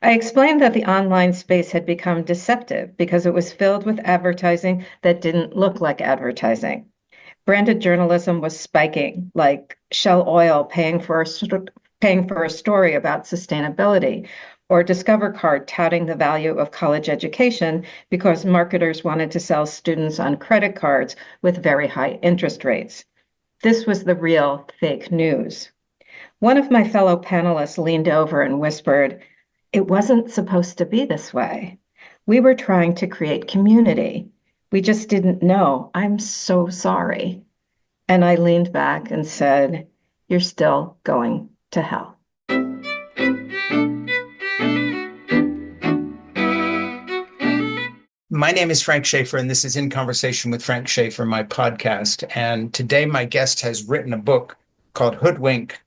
I explained that the online space had become deceptive because it was filled with advertising that didn't look like advertising. Branded journalism was spiking, like Shell Oil paying for a story about sustainability, or Discover Card touting the value of college education because marketers wanted to sell students on credit cards with very high interest rates. This was the real fake news. One of my fellow panelists leaned over and whispered, "It wasn't supposed to be this way. We were trying to create community. We just didn't know. I'm so sorry." And I leaned back and said, "You're still going to hell." My name is Frank Schaeffer, and this is In Conversation with Frank Schaeffer, my podcast. And today, my guest has written a book called Hoodwinked: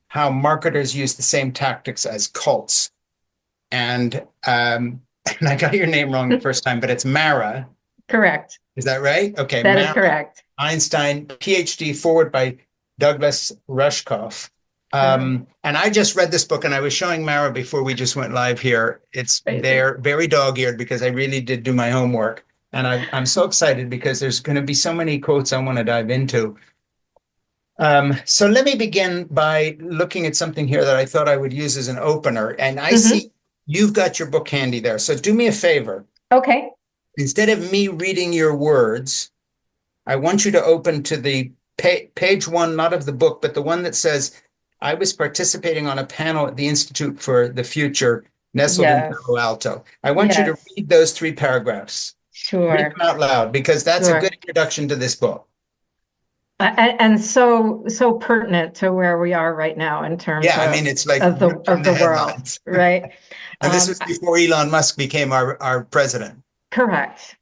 How Marketers Use the Same Tactics as Cults. And and I got your name wrong the first time, but it's Mara. Correct. Is that right? Okay, That is Mara correct. Einstein, PhD, forward by Douglas Rushkoff. And I just read this book, and I was showing Mara before we just went live here. They're very dog-eared because I really did do my homework. And I'm so excited because there's going to be so many quotes I want to dive into. So let me begin by looking at something here that I thought I would use as an opener. And I see you've got your book handy there. So do me a favor. Okay. Instead of me reading your words, I want you to open to the page one, not of the book, but the one that says, "I was participating on a panel at the Institute for the Future, nestled in Palo Alto." I want you to read those three paragraphs. Sure. Read them out loud, because that's a good introduction to this book. And so pertinent to where we are right now in terms it's like of the world, right? And this was before Elon Musk became our president. Correct.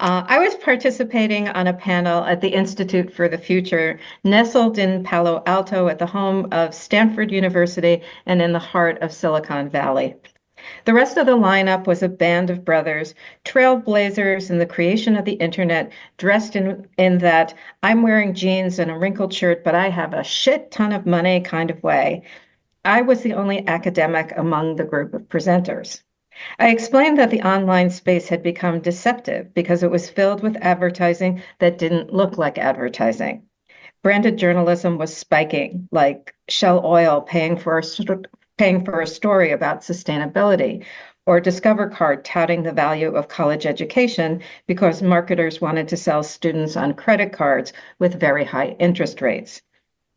I was participating on a panel at the Institute for the Future, nestled in Palo Alto at the home of Stanford University and in the heart of Silicon Valley. The rest of the lineup was a band of brothers, trailblazers in the creation of the internet, dressed in that "I'm wearing jeans and a wrinkled shirt, but I have a shit ton of money" kind of way. I was the only academic among the group of presenters. I explained that the online space had become deceptive because it was filled with advertising that didn't look like advertising. Branded journalism was spiking, like Shell Oil paying for a story about sustainability, or Discover Card touting the value of college education because marketers wanted to sell students on credit cards with very high interest rates.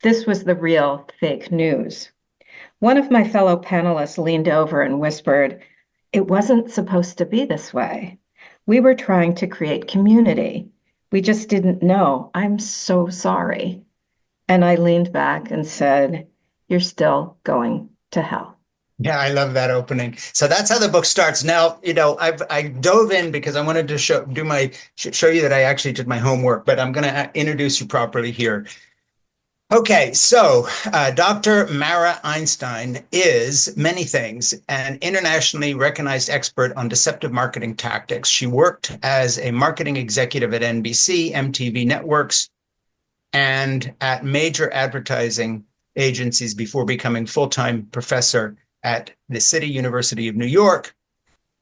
This was the real fake news. One of my fellow panelists leaned over and whispered, "It wasn't supposed to be this way. We were trying to create community. We just didn't know. I'm so sorry." And I leaned back and said, "You're still going to hell." Yeah, I love that opening. So that's how the book starts. Now, I dove in because I wanted to show you that I actually did my homework, but I'm going to introduce you properly here. Okay, so Dr. Mara Einstein is many things: an internationally recognized expert on deceptive marketing tactics. She worked as a marketing executive at NBC, MTV Networks, and at major advertising agencies before becoming full-time professor at the City University of New York.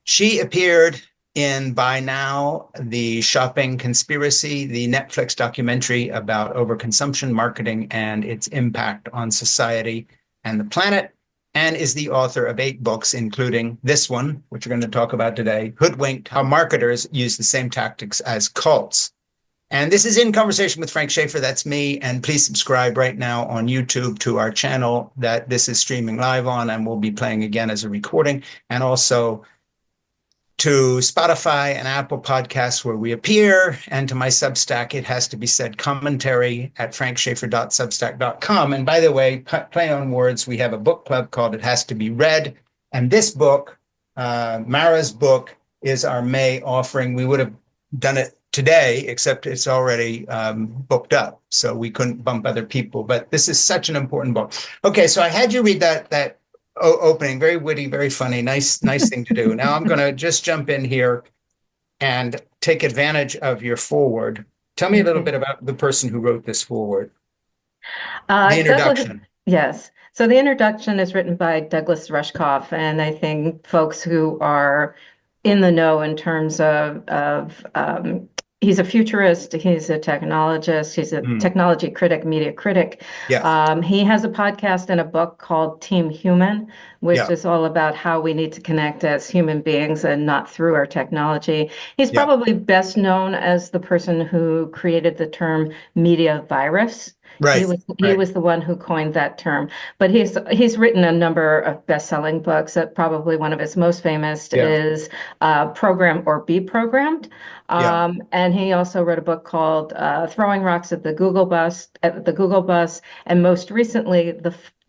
She appeared in, by now, The Shopping Conspiracy, the Netflix documentary about overconsumption marketing and its impact on society and the planet, and is the author of 8 books, including this one, which we're going to talk about today, Hoodwinked: How Marketers Use the Same Tactics as Cults. And this is In Conversation with Frank Schaeffer. That's me. And please subscribe right now on YouTube to our channel that this is streaming live on and will be playing again as a recording, and also to Spotify and Apple Podcasts where we appear, and to my Substack, It Has to Be Said commentary at frankschaeffer.substack.com. And by the way, play on words, we have a book club called It Has to Be Read. And this book, Mara's book, is our May offering. We would have done it today, except it's already booked up, so we couldn't bump other people. But this is such an important book. Okay, so I had you read that opening. Very witty, very funny, nice thing to do. Now I'm going to just jump in here and take advantage of your foreword. Tell me a little bit about the person who wrote this foreword, the introduction. Yes. So the introduction is written by Douglas Rushkoff, and I think folks who are in the know in terms of he's a futurist, he's a technologist, he's a Mm. technology critic, media critic. Yeah. He has a podcast and a book called Team Human, which Yeah. is all about how we need to connect as human beings and not through our technology. He's Yeah. probably best known as the person who created the term media virus. He Right. was he Right. was the one who coined that term. But he's written a number of best-selling books. Probably one of his most famous Yeah. is Program or Be Programmed. Yeah. And he also wrote a book called Throwing Rocks at the Google Bus, and most recently,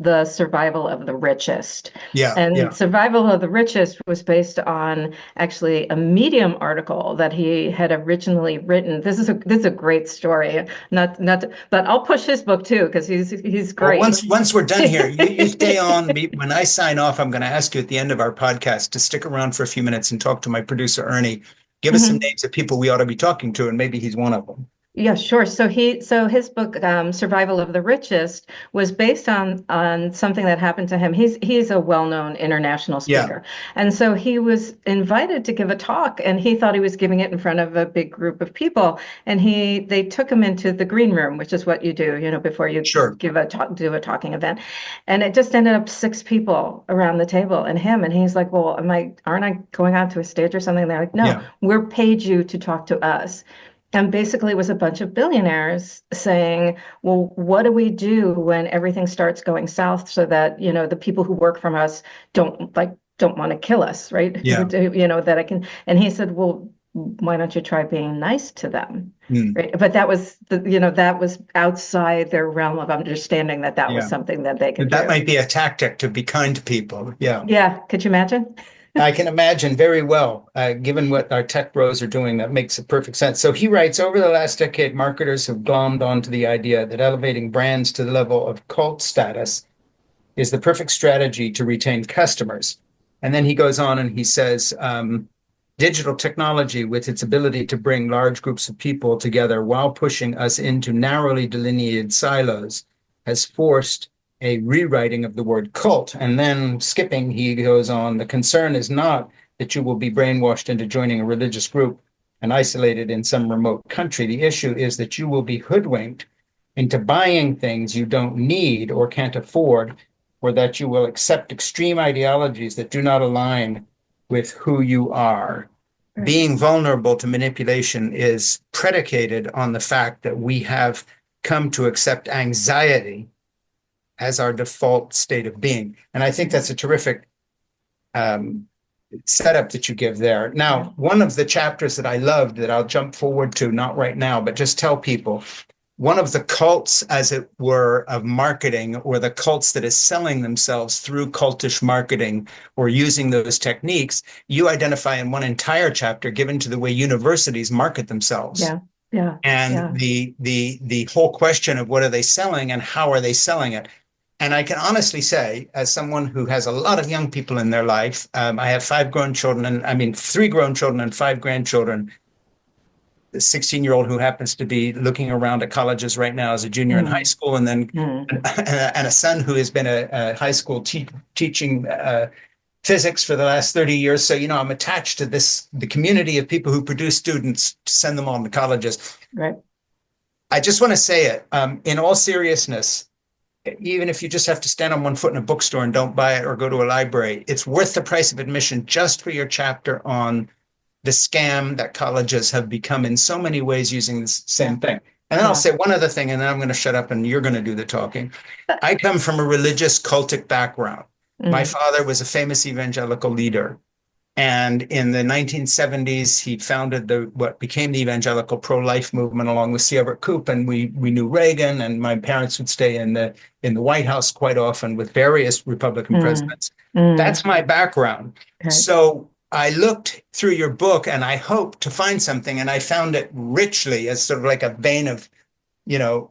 the Survival of the Richest. Yeah. And Yeah. Survival of the Richest was based on actually a Medium article that he had originally written. This is a great story. But I'll push his book too because he's Well, great. once we're done here, you stay on. When I sign off, I'm going to ask you at the end of our podcast to stick around for a few minutes and talk to my producer, Ernie. Give us some Mhm. names of people we ought to be talking to, and maybe he's one of them. Yeah, sure. So his book, Survival of the Richest, was based on something that happened to him. He's a well-known international Yeah. speaker, and so he was invited to give a talk, and he thought he was giving it in front of a big group of people. And they took him into the green room, which is what you do, before you Sure. do a talking event. And it just ended up six people around the table and him. And he's like, "Well, aren't I going onto a stage or something?" And they're like, "No, Yeah. we're paid you to talk to us." And basically, it was a bunch of billionaires saying, well, what do we do when everything starts going south so that, the people who work from us don't want to kill us, right? Yeah. That I can. And he said, well, why don't you try being nice to them? Mm. Right. But that was that was outside their realm of understanding that was Yeah. something that they could That do. might be a tactic to be kind to people. Yeah. Yeah. Could you imagine? I can imagine very well, given what our tech bros are doing, that makes a perfect sense. So he writes, over the last decade, marketers have glommed onto the idea that elevating brands to the level of cult status is the perfect strategy to retain customers. And then he goes on and he says, digital technology, with its ability to bring large groups of people together while pushing us into narrowly delineated silos, has forced a rewriting of the word cult. And then skipping, he goes on, the concern is not that you will be brainwashed into joining a religious group and isolated in some remote country. The issue is that you will be hoodwinked into buying things you don't need or can't afford, or that you will accept extreme ideologies that do not align with who you are. Right. Being vulnerable to manipulation is predicated on the fact that we have come to accept anxiety as our default state of being. And I think that's a terrific setup that you give there. Now, one of the chapters that I loved that I'll jump forward to, not right now, but just tell people, one of the cults, as it were, of marketing, or the cults that is selling themselves through cultish marketing or using those techniques, you identify in one entire chapter given to the way universities market themselves. Yeah. Yeah. And the whole question of what are they selling and how are they selling it? And I can honestly say, as someone who has a lot of young people in their life, I have 3 grown children and 5 grandchildren. The 16-year-old who happens to be looking around at colleges right now as a junior in high school, and then and a son who has been a high school teaching physics for the last 30 years. So, I'm attached to the community of people who produce students to send them on to colleges. Right. I just want to say it in all seriousness. Even if you just have to stand on one foot in a bookstore and don't buy it or go to a library, it's worth the price of admission just for your chapter on the scam that colleges have become in so many ways using the same thing. And then I'll say one other thing, and then I'm going to shut up and you're going to do the talking. I come from a religious cultic background. My father was a famous evangelical leader. And in the 1970s, he founded what became the evangelical pro-life movement along with C. Everett Koop, and we knew Reagan, and my parents would stay in the White House quite often with various Republican presidents. That's my background. Okay. So I looked through your book and I hoped to find something, and I found it richly as sort of like a vein of,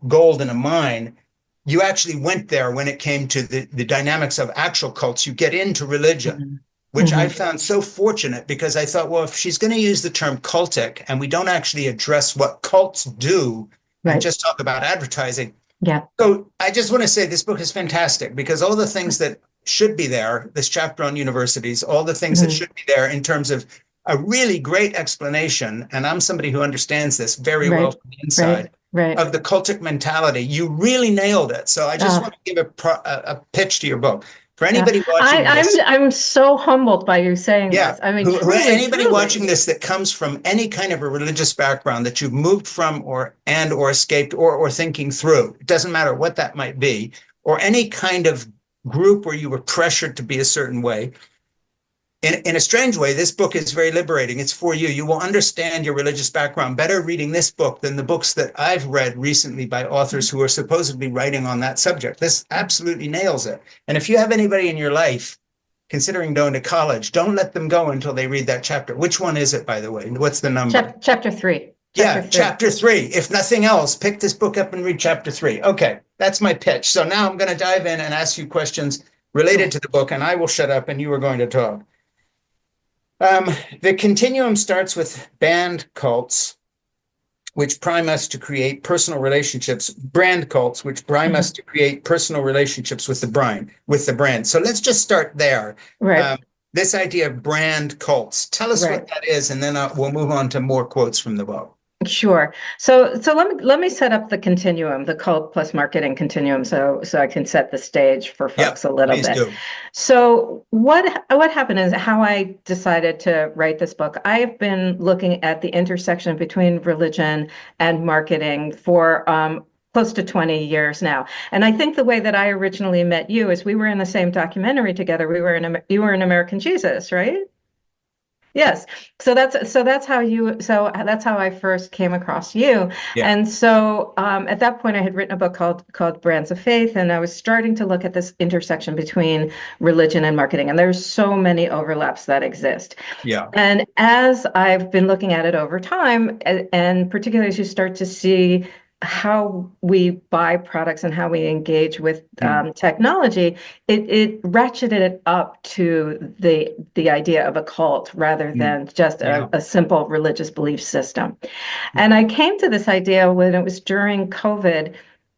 gold in a mine. You actually went there when it came to the dynamics of actual cults. You get into religion. Which I found so fortunate, because I thought, well, if she's going to use the term cultic and we don't actually address what cults do and just talk about advertising, Yeah. So I just want to say this book is fantastic because all the things that should be there, this chapter on universities, all the things that Mhm. should be there in terms of a really great explanation, and I'm somebody who understands this very well Right. from the inside, Right. Right. of the cultic mentality. You really nailed it. So I just Uh, want to give a pitch to your book. For yeah. anybody watching I'm this, I'm so humbled by you saying yeah. this. I mean, truly, Anybody watching truly. this that comes from any kind of a religious background that you've moved from or escaped or thinking through, it doesn't matter what that might be, or any kind of group where you were pressured to be a certain way. In a strange way, this book is very liberating. It's for you. You will understand your religious background better reading this book than the books that I've read recently by authors who are supposedly writing on that subject. This absolutely nails it. And if you have anybody in your life considering going to college, don't let them go until they read that chapter. Which one is it, by the way? What's the number? Chapter three. Chapter Yeah, three. chapter 3. If nothing else, pick this book up and read chapter 3. Okay, that's my pitch. So now I'm going to dive in and ask you questions related Cool. to the book, and I will shut up and you are going to talk. Um, the continuum starts with band cults, which prime us to create personal relationships, brand cults, which prime us Mhm. to create personal relationships with the brand. So let's just start there. Right. Um, this idea of brand cults. Tell us what Right. that is, and then we'll move on to more quotes from the book. Sure. So let me set up the continuum, the cult plus marketing continuum, so I can set the stage for Yep, folks a little please bit. do. So what happened is how I decided to write this book. I've been looking at the intersection between religion and marketing for close to 20 years now. And I think the way that I originally met you is we were in the same documentary together. You were in American Jesus, right? Yes. So that's how I first came across you. Yeah, And so at that point I had written a book called Brands of Faith, and I was starting to look at this intersection between religion and marketing. And there's so many overlaps that exist. yeah. And as I've been looking at it over time, and particularly as you start to see how we buy products and how we engage with Mm, technology, it ratcheted it up to the idea of a cult rather mm, than just yeah, a simple religious belief system. And I came to this idea when it was during COVID.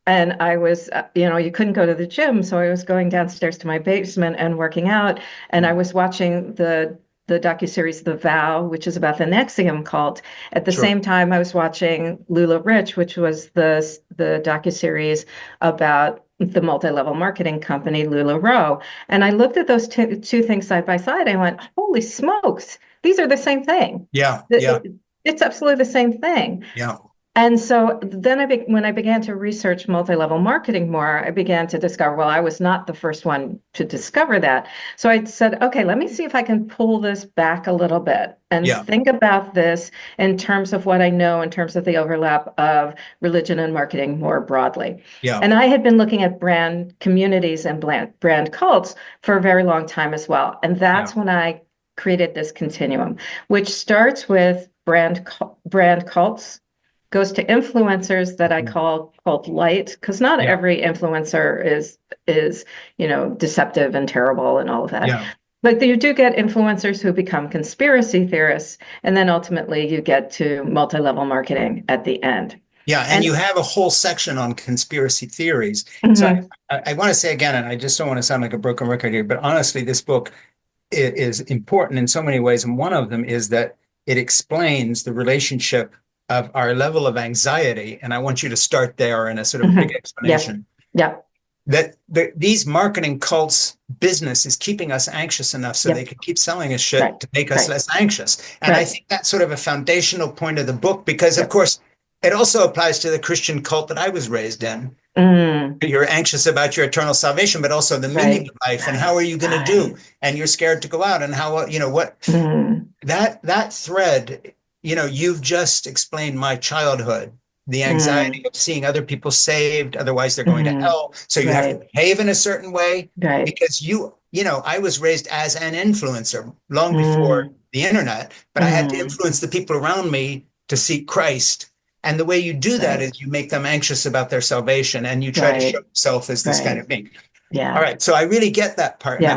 And I was, you couldn't go to the gym. So I was going downstairs to my basement and working out. And I mm, was watching the docuseries The Vow, which is about the Nexium cult. At the sure. same time, I was watching Lula Rich, which was the docuseries about the multi-level marketing company LuLaRoe. And I looked at those two things side by side. I went, holy smokes, these are the same thing. Yeah, yeah, It's absolutely the same thing. yeah. And so then when I began to research multi-level marketing more, I began to discover, well, I was not the first one to discover that. So I said, okay, let me see if I can pull this back a little bit and Yeah, think about this in terms of what I know in terms of the overlap of religion and marketing more broadly. yeah, And I had been looking at brand communities and brand cults for a very long time as well. And yeah. that's when I created this continuum, which starts with brand cults, goes to influencers that I Mhm. call cult light, because not Yeah, every influencer is deceptive and terrible and all of that. yeah, But you do get influencers who become conspiracy theorists, and then ultimately you get to multi-level marketing at the end. yeah. And you And have a whole section on conspiracy theories. So mhm, I want to say again, and I just don't want to sound like a broken record here, but honestly, this book is important in so many ways. And one of them is that it explains the relationship of our level of anxiety. And I want you to start there in a sort of big mhm, yeah, explanation yeah, that these marketing cults business is keeping us anxious enough so they yep, can keep selling us shit right, to make us right, less anxious. And I right, think that's sort of a foundational point of the book because, of yep. course, it also applies to the Christian cult that I was raised in. Mm, You're anxious about your eternal salvation, but also the meaning right, of life and how right, are you going to right. do? And you're scared to go out and how, what Mm, that thread, you've just explained my childhood, the anxiety mm, of seeing other people saved, otherwise they're going to mhm, hell. So you have to right, behave in a certain way right. because I was raised as an influencer long before Mm, the internet, but I had to mm, influence the people around me to seek Christ. And the way you do that right, is you make them anxious about their salvation and you try to show right, yourself as this kind right. of being. All Yeah, right, so I really get that part, and yeah,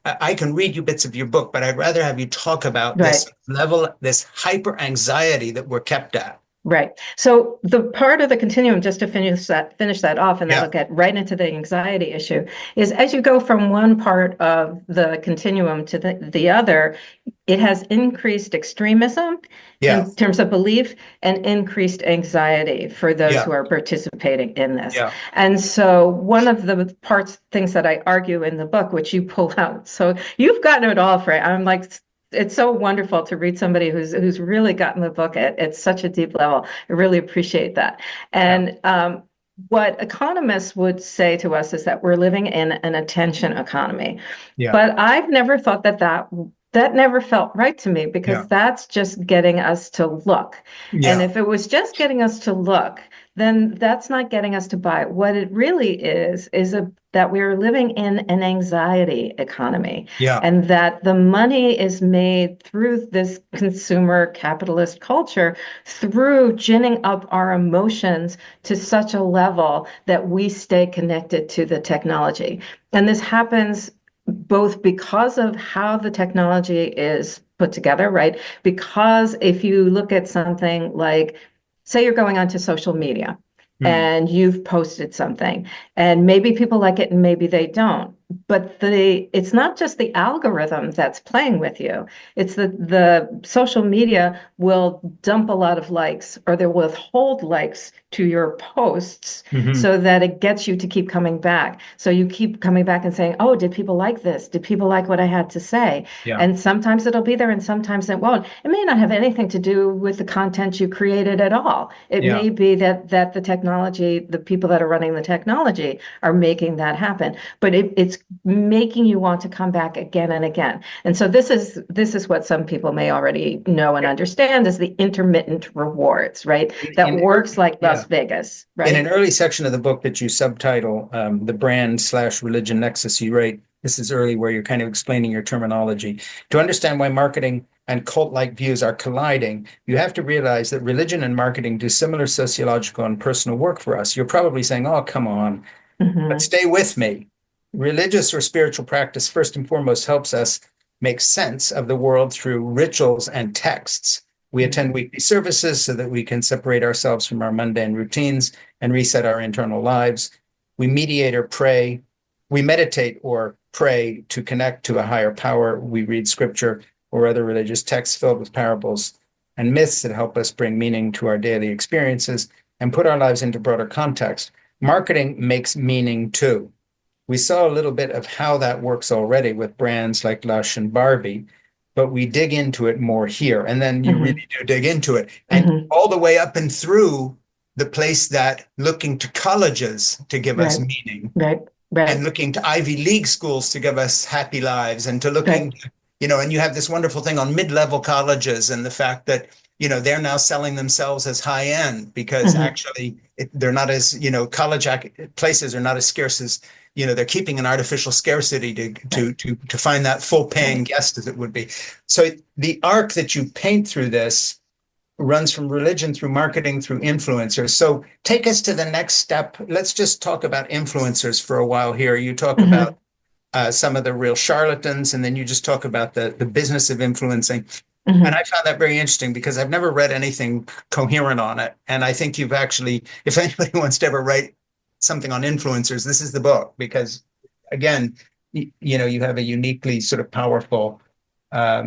I can read you bits of your book, but I'd rather have you talk about this right. level, this hyper anxiety that we're kept at. Right. So the part of the continuum, just to finish that off, and Yeah. that'll get right into the anxiety issue, is as you go from one part of the continuum to the other, it has increased extremism Yeah. in terms of belief and increased anxiety for those Yeah. who are participating in this. Yeah. And so one of the things that I argue in the book, which you pull out, so you've gotten it all, Frey. I'm like, it's so wonderful to read somebody who's really gotten the book at such a deep level. I really appreciate that. And what economists would say to us is that we're living in an attention economy. Yeah. But I've never thought that never felt right to me, because that's just getting us to look. Yeah. And if it was just getting us to look, then that's not getting us to buy. What it really is that we're living in an anxiety economy. Yeah. And that the money is made through this consumer capitalist culture, through ginning up our emotions to such a level that we stay connected to the technology. And this happens both because of how the technology is put together, right? Because if you look at something like, say you're going onto social media and you've posted something, and maybe people like it and maybe they don't. But it's not just the algorithm that's playing with you. It's the social media will dump a lot of likes, or they'll withhold likes to your posts so that it gets you to keep coming back. So you keep coming back and saying, oh, did people like this? Did people like what I had to say? Yeah. And sometimes it'll be there and sometimes it won't. It may not have anything to do with the content you created at all. It may be that the technology, the people that are running the technology are making that happen. But it's making you want to come back again and again. And so this is what some people may already know and understand is the intermittent rewards, right? That works like Las Vegas, right? In an early section of the book that you subtitle, the brand/religion nexus, you write, this is early where you're kind of explaining your terminology. To understand why marketing and cult-like views are colliding, you have to realize that religion and marketing do similar sociological and personal work for us. You're probably saying, oh, come on, but stay with me. Religious or spiritual practice, first and foremost, helps us make sense of the world through rituals and texts. We attend weekly services so that we can separate ourselves from our mundane routines and reset our internal lives. We meditate or pray to connect to a higher power. We read scripture or other religious texts filled with parables and myths that help us bring meaning to our daily experiences and put our lives into broader context. Marketing makes meaning too. We saw a little bit of how that works already with brands like Lush and Barbie, but we dig into it more here. And then you really do dig into it. And all the way up and through the place that looking to colleges to give us meaning. Right. And looking to Ivy League schools to give us happy lives, and to looking, and you have this wonderful thing on mid-level colleges and the fact that, they're now selling themselves as high end because actually they're not as, college places are not as scarce as, they're keeping an artificial scarcity to find that full paying guest as it would be. So the arc that you paint through this runs from religion through marketing through influencers. So take us to the next step. Let's just talk about influencers for a while here. You talk about some of the real charlatans, and then you just talk about the business of influencing. And I found that very interesting because I've never read anything coherent on it. And I think you've actually, if anybody wants to ever write something on influencers, this is the book, because again, you have a uniquely sort of powerful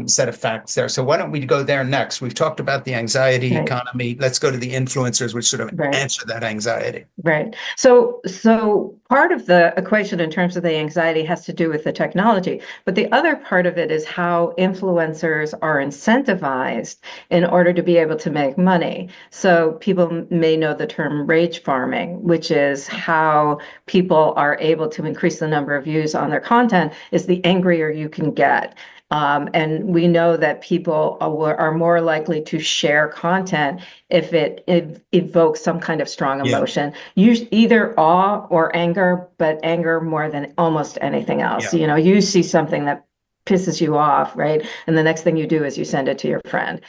set of facts there. So why don't we go there next? We've talked about the anxiety economy. Let's go to the influencers, which sort of answer that anxiety. Right. So part of the equation in terms of the anxiety has to do with the technology, but the other part of it is how influencers are incentivized in order to be able to make money. So people may know the term rage farming, which is how people are able to increase the number of views on their content is the angrier you can get. And we know that people are more likely to share content if it evokes some kind of strong emotion, either awe or anger, but anger more than almost anything else. You see something that pisses you off, right? And the next thing you do is you send it to your friend.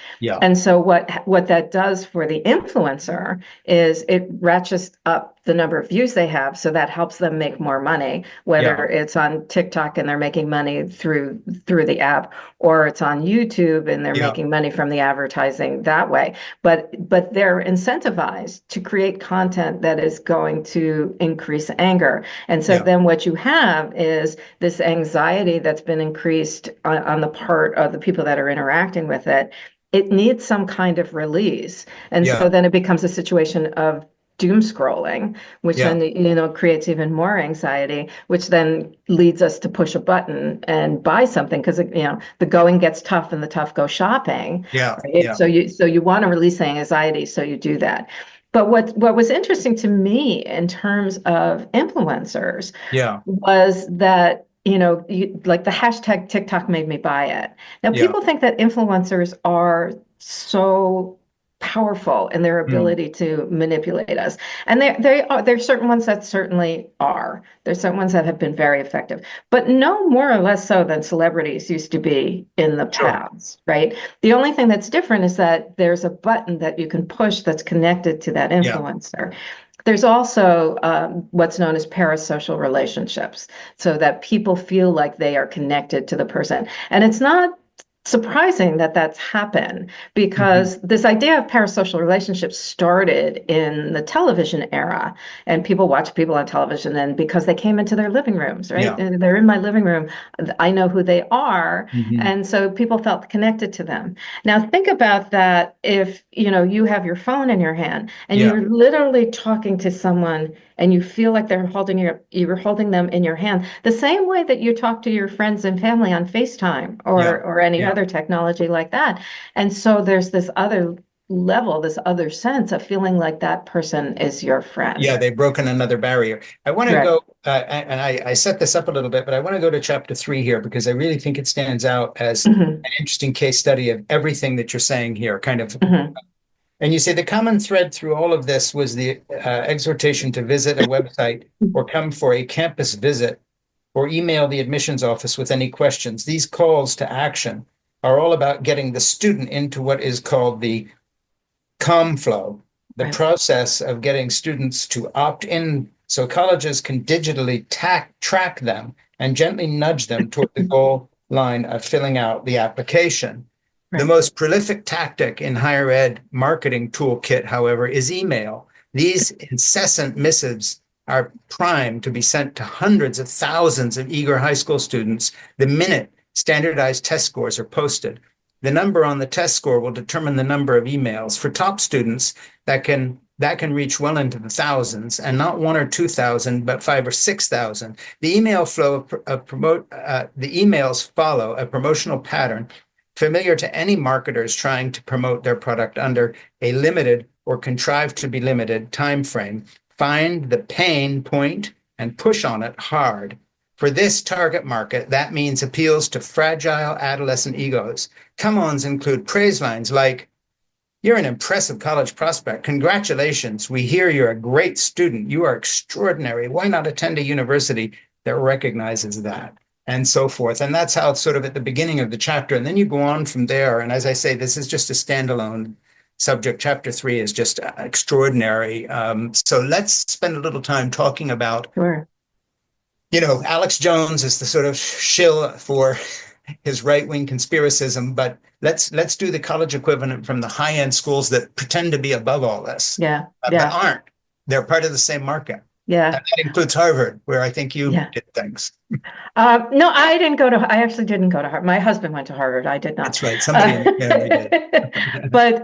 And so what that does for the influencer is it ratchets up the number of views they have, so that helps them make more money, whether Yeah. it's on TikTok and they're making money through the app, or it's on YouTube and they're Yeah. making money from the advertising that way. But they're incentivized to create content that is going to increase anger. And so Yeah. then what you have is this anxiety that's been increased on the part of the people that are interacting with it. It needs some kind of release. And so Yeah. then it becomes a situation of doom scrolling, which Yeah. then, creates even more anxiety, which then leads us to push a button and buy something because, the going gets tough and the tough go shopping, Yeah. right? Yeah. So you want to release the anxiety, so you do that. But what was interesting to me in terms of influencers Yeah. was that, like the hashtag TikTok made me buy it. Now, Yeah. people think that influencers are so powerful in their Mm. ability to manipulate us. And there's certain ones that certainly are. There's certain ones that have been very effective, but no more or less so than celebrities used to be in the Sure. past, right? The only thing that's different is that there's a button that you can push that's connected to that Yeah. influencer. There's also what's known as parasocial relationships, so that people feel like they are connected to the person. And it's not surprising that that's happened, Hmm. because this idea of parasocial relationships started in the television era, and people watch people on television, and because they came into their living rooms, right? Yeah. And they're in my living room, I know who they are, Hmm. and so people felt connected to them. Now think about that. If you have your phone in your hand and Yeah. you're literally talking to someone and you feel like you're holding them in your hand, the same way that you talk to your friends and family on FaceTime Yeah. or any Yeah. other technology like that. And so there's this other level, this other sense of feeling like that person is your friend. Yeah, they've broken another barrier. I want to Correct. go, and I set this up a little bit, but I want to go to chapter 3 here because I really think it stands out as Hmm. an interesting case study of everything that you're saying here, kind of. Hmm. And you say the common thread through all of this was the exhortation to visit a website or come for a campus visit or email the admissions office with any questions. These calls to action are all about getting the student into what is called the com flow, the Right. process of getting students to opt in so colleges can digitally track them and gently nudge them toward the goal line of filling out the application. The Right. most prolific tactic in higher ed marketing toolkit, however, is email. These incessant missives are primed to be sent to hundreds of thousands of eager high school students the minute standardized test scores are posted. The number on the test score will determine the number of emails. For top students, that can reach well into the thousands, and not 1 or 2 thousand, but 5 or 6 thousand. The emails follow a promotional pattern familiar to any marketers trying to promote their product under a limited or contrived to be limited time frame. Find the pain point and push on it hard. For this target market, that means appeals to fragile adolescent egos. Come-ons include praise lines like, "You're an impressive college prospect. Congratulations. We hear you're a great student. You are extraordinary. Why not attend a university that recognizes that?" And so forth. And that's how it's sort of at the beginning of the chapter. And then you go on from there. And as I say, this is just a standalone subject. Chapter 3 is just extraordinary. So let's spend a little time talking about, Sure. Alex Jones is the sort of shill for his right-wing conspiracism, but let's do the college equivalent from the high-end schools that pretend to be above all this, Yeah. but Yeah. aren't. They're part of the same market. Yeah. And that includes Harvard, where I think you Yeah. did things. No, I didn't go to, I actually didn't go to Harvard. My husband went to Harvard. I did not. That's right. Somebody in Uh, the family did. but,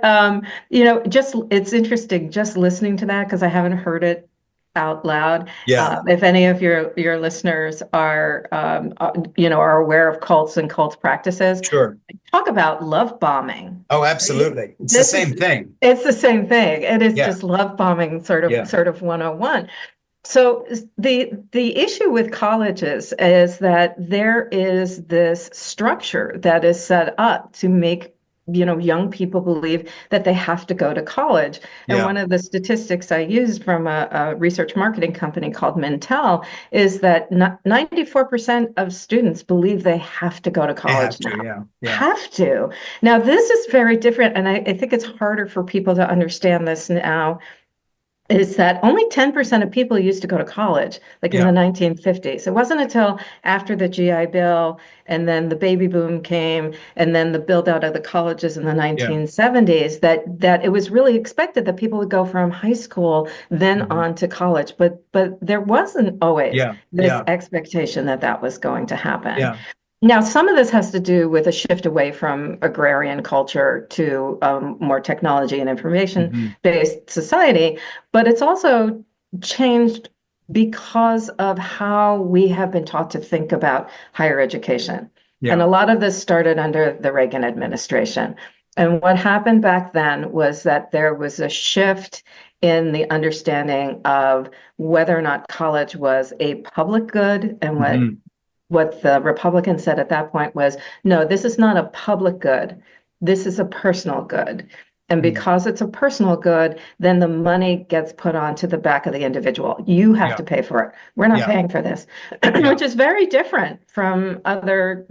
it's interesting just listening to that because I haven't heard it out loud. Yeah, If any of your listeners are aware of cults and cult practices, sure. talk about love bombing. Oh, Right? absolutely. It's the This same is, thing. it's the same thing. It is Yeah, just love bombing yeah, sort of 101. So the issue with colleges is that there is this structure that is set up to make young people believe that they have to go to college. And yeah. one of the statistics I used from a research marketing company called Mintel is that 94% of students believe they have to go to They have college to. now. Yeah, yeah, Have to. Now, this is very different, and I think it's harder for people to understand this now is that only 10% of people used to go to college, like in the Yeah. 1950s. It wasn't until after the GI Bill and then the baby boom came and then the build out of the colleges in the Yeah. 1970s that it was really expected that people would go from high school then Mhm. on to college. But there wasn't always Yeah. this Yeah. expectation that that was going to happen. Yeah. Now, some of this has to do with a shift away from agrarian culture to more technology and Hmm. information-based society, but it's also changed because of how we have been taught to think about higher education. And Yeah. a lot of this started under the Reagan administration. And what happened back then was that there was a shift in the understanding of whether or not college was a public good and Hmm. what the Republicans said at that point was, no, this is not a public good. This is a personal good. And because it's a personal good, then the money gets put onto the back of the individual. You have Yeah. to pay for it. We're not Yeah. paying for this, Yeah. which is very different from other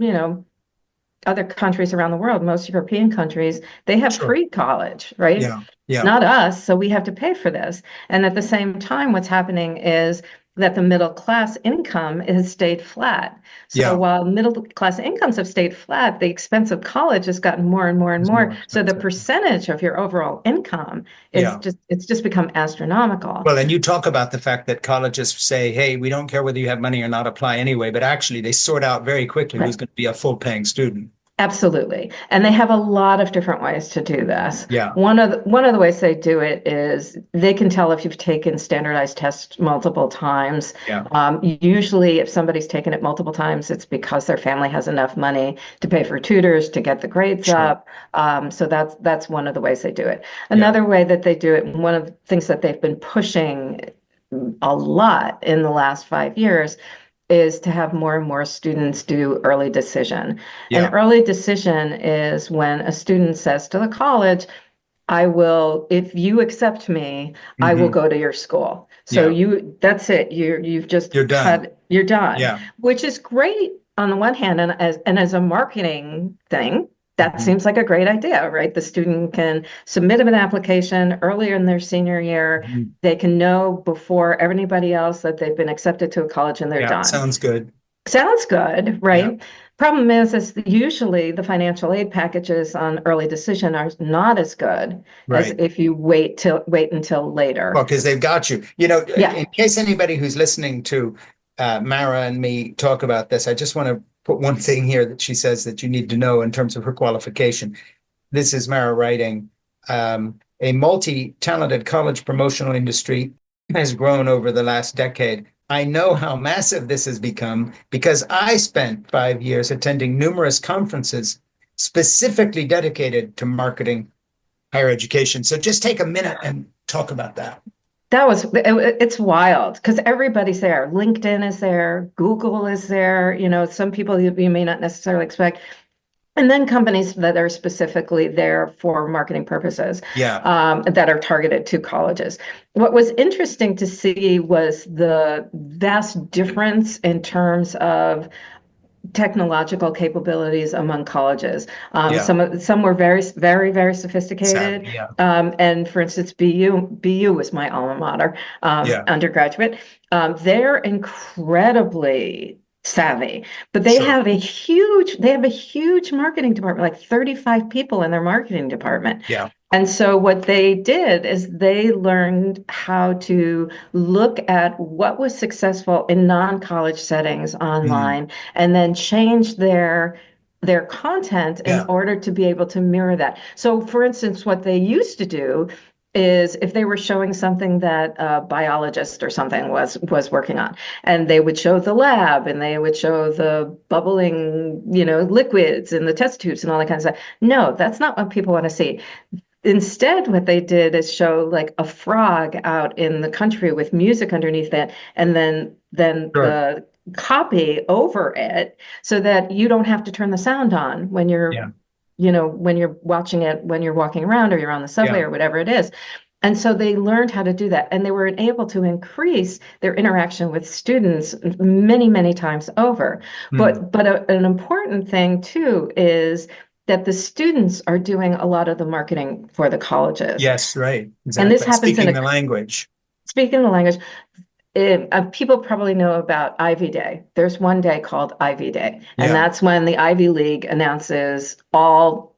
countries around the world. Most European countries, they have Sure. free college, right? Yeah. Yeah. Not us, so we have to pay for this. And at the same time, what's happening is that the middle class income has stayed flat. So Yeah. while middle class incomes have stayed flat, the expense of college has gotten more and more and It's more. more So the expensive. percentage of your overall income is Yeah. just become astronomical. Well, and you talk about the fact that colleges say, hey, we don't care whether you have money or not, apply anyway. But actually, they sort out very quickly who's Right. going to be a full paying student. Absolutely. And they have a lot of different ways to do this. Yeah. One of the ways they do it is they can tell if you've taken standardized tests multiple times. Yeah. Usually, if somebody's taken it multiple times, it's because their family has enough money to pay for tutors to get the grades Sure. up. So that's one of the ways they do it. Yeah. Another way that they do it, and one of the things that they've been pushing a lot in the last 5 years is to have more and more students do early decision. And Yeah. early decision is when a student says to the college, I will, if you accept me, I will Hmm. go to your school. So Yeah. that's it. You've just You're done. you're done, Yeah. which is great on the one hand, and as a marketing thing, that Hmm. seems like a great idea, right? The student can submit an application earlier in their senior year. Hmm. They can know before everybody else that they've been accepted to a college and they're Yeah. done. Sounds good. Sounds good, Yeah. right? Problem is usually the financial aid packages on early decision are not as good as Right. if you wait until later. Well, because they've got you. You know, Yeah, in case anybody who's listening to Mara and me talk about this, I just want to put one thing here that she says that you need to know in terms of her qualification. This is Mara writing. A multi-talented college promotional industry has grown over the last decade. I know how massive this has become because I spent 5 years attending numerous conferences specifically dedicated to marketing higher education. So just take a minute and talk about that. it's wild because everybody's there. LinkedIn is there, Google is there, some people you may not necessarily expect. And then companies that are specifically there for marketing purposes, Yeah. that are targeted to colleges. What was interesting to see was the vast difference in terms of technological capabilities among colleges. Yeah. Some were very, very, very sophisticated. Savvy. Yeah. And for instance, BU was my alma mater, Yeah. undergraduate. They're incredibly savvy, but Sure. they have a huge marketing department, like 35 people in their marketing department. Yeah. And so what they did is they learned how to look at what was successful in non-college settings Mm. online and then change their content in Yeah. order to be able to mirror that. So for instance, what they used to do is if they were showing something that a biologist or something was working on, and they would show the lab and they would show the bubbling, liquids and the test tubes and all that kind of stuff. No, that's not what people want to see. Instead, what they did is show like a frog out in the country with music underneath it, and then Sure. the copy over it so that you don't have to turn the sound on when Yeah. you're watching it, when you're walking around or you're on the subway Yeah. or whatever it is. And so they learned how to do that, and they were able to increase their interaction with students many, many times over. Mm. But an important thing too is that the students are doing a lot of the marketing for the colleges. Yes. Right. And this Exactly. happens in Speaking a the language. speaking the language. People probably know about Ivy Day. There's one day called Ivy Day, and Yeah. that's when the Ivy League announces all,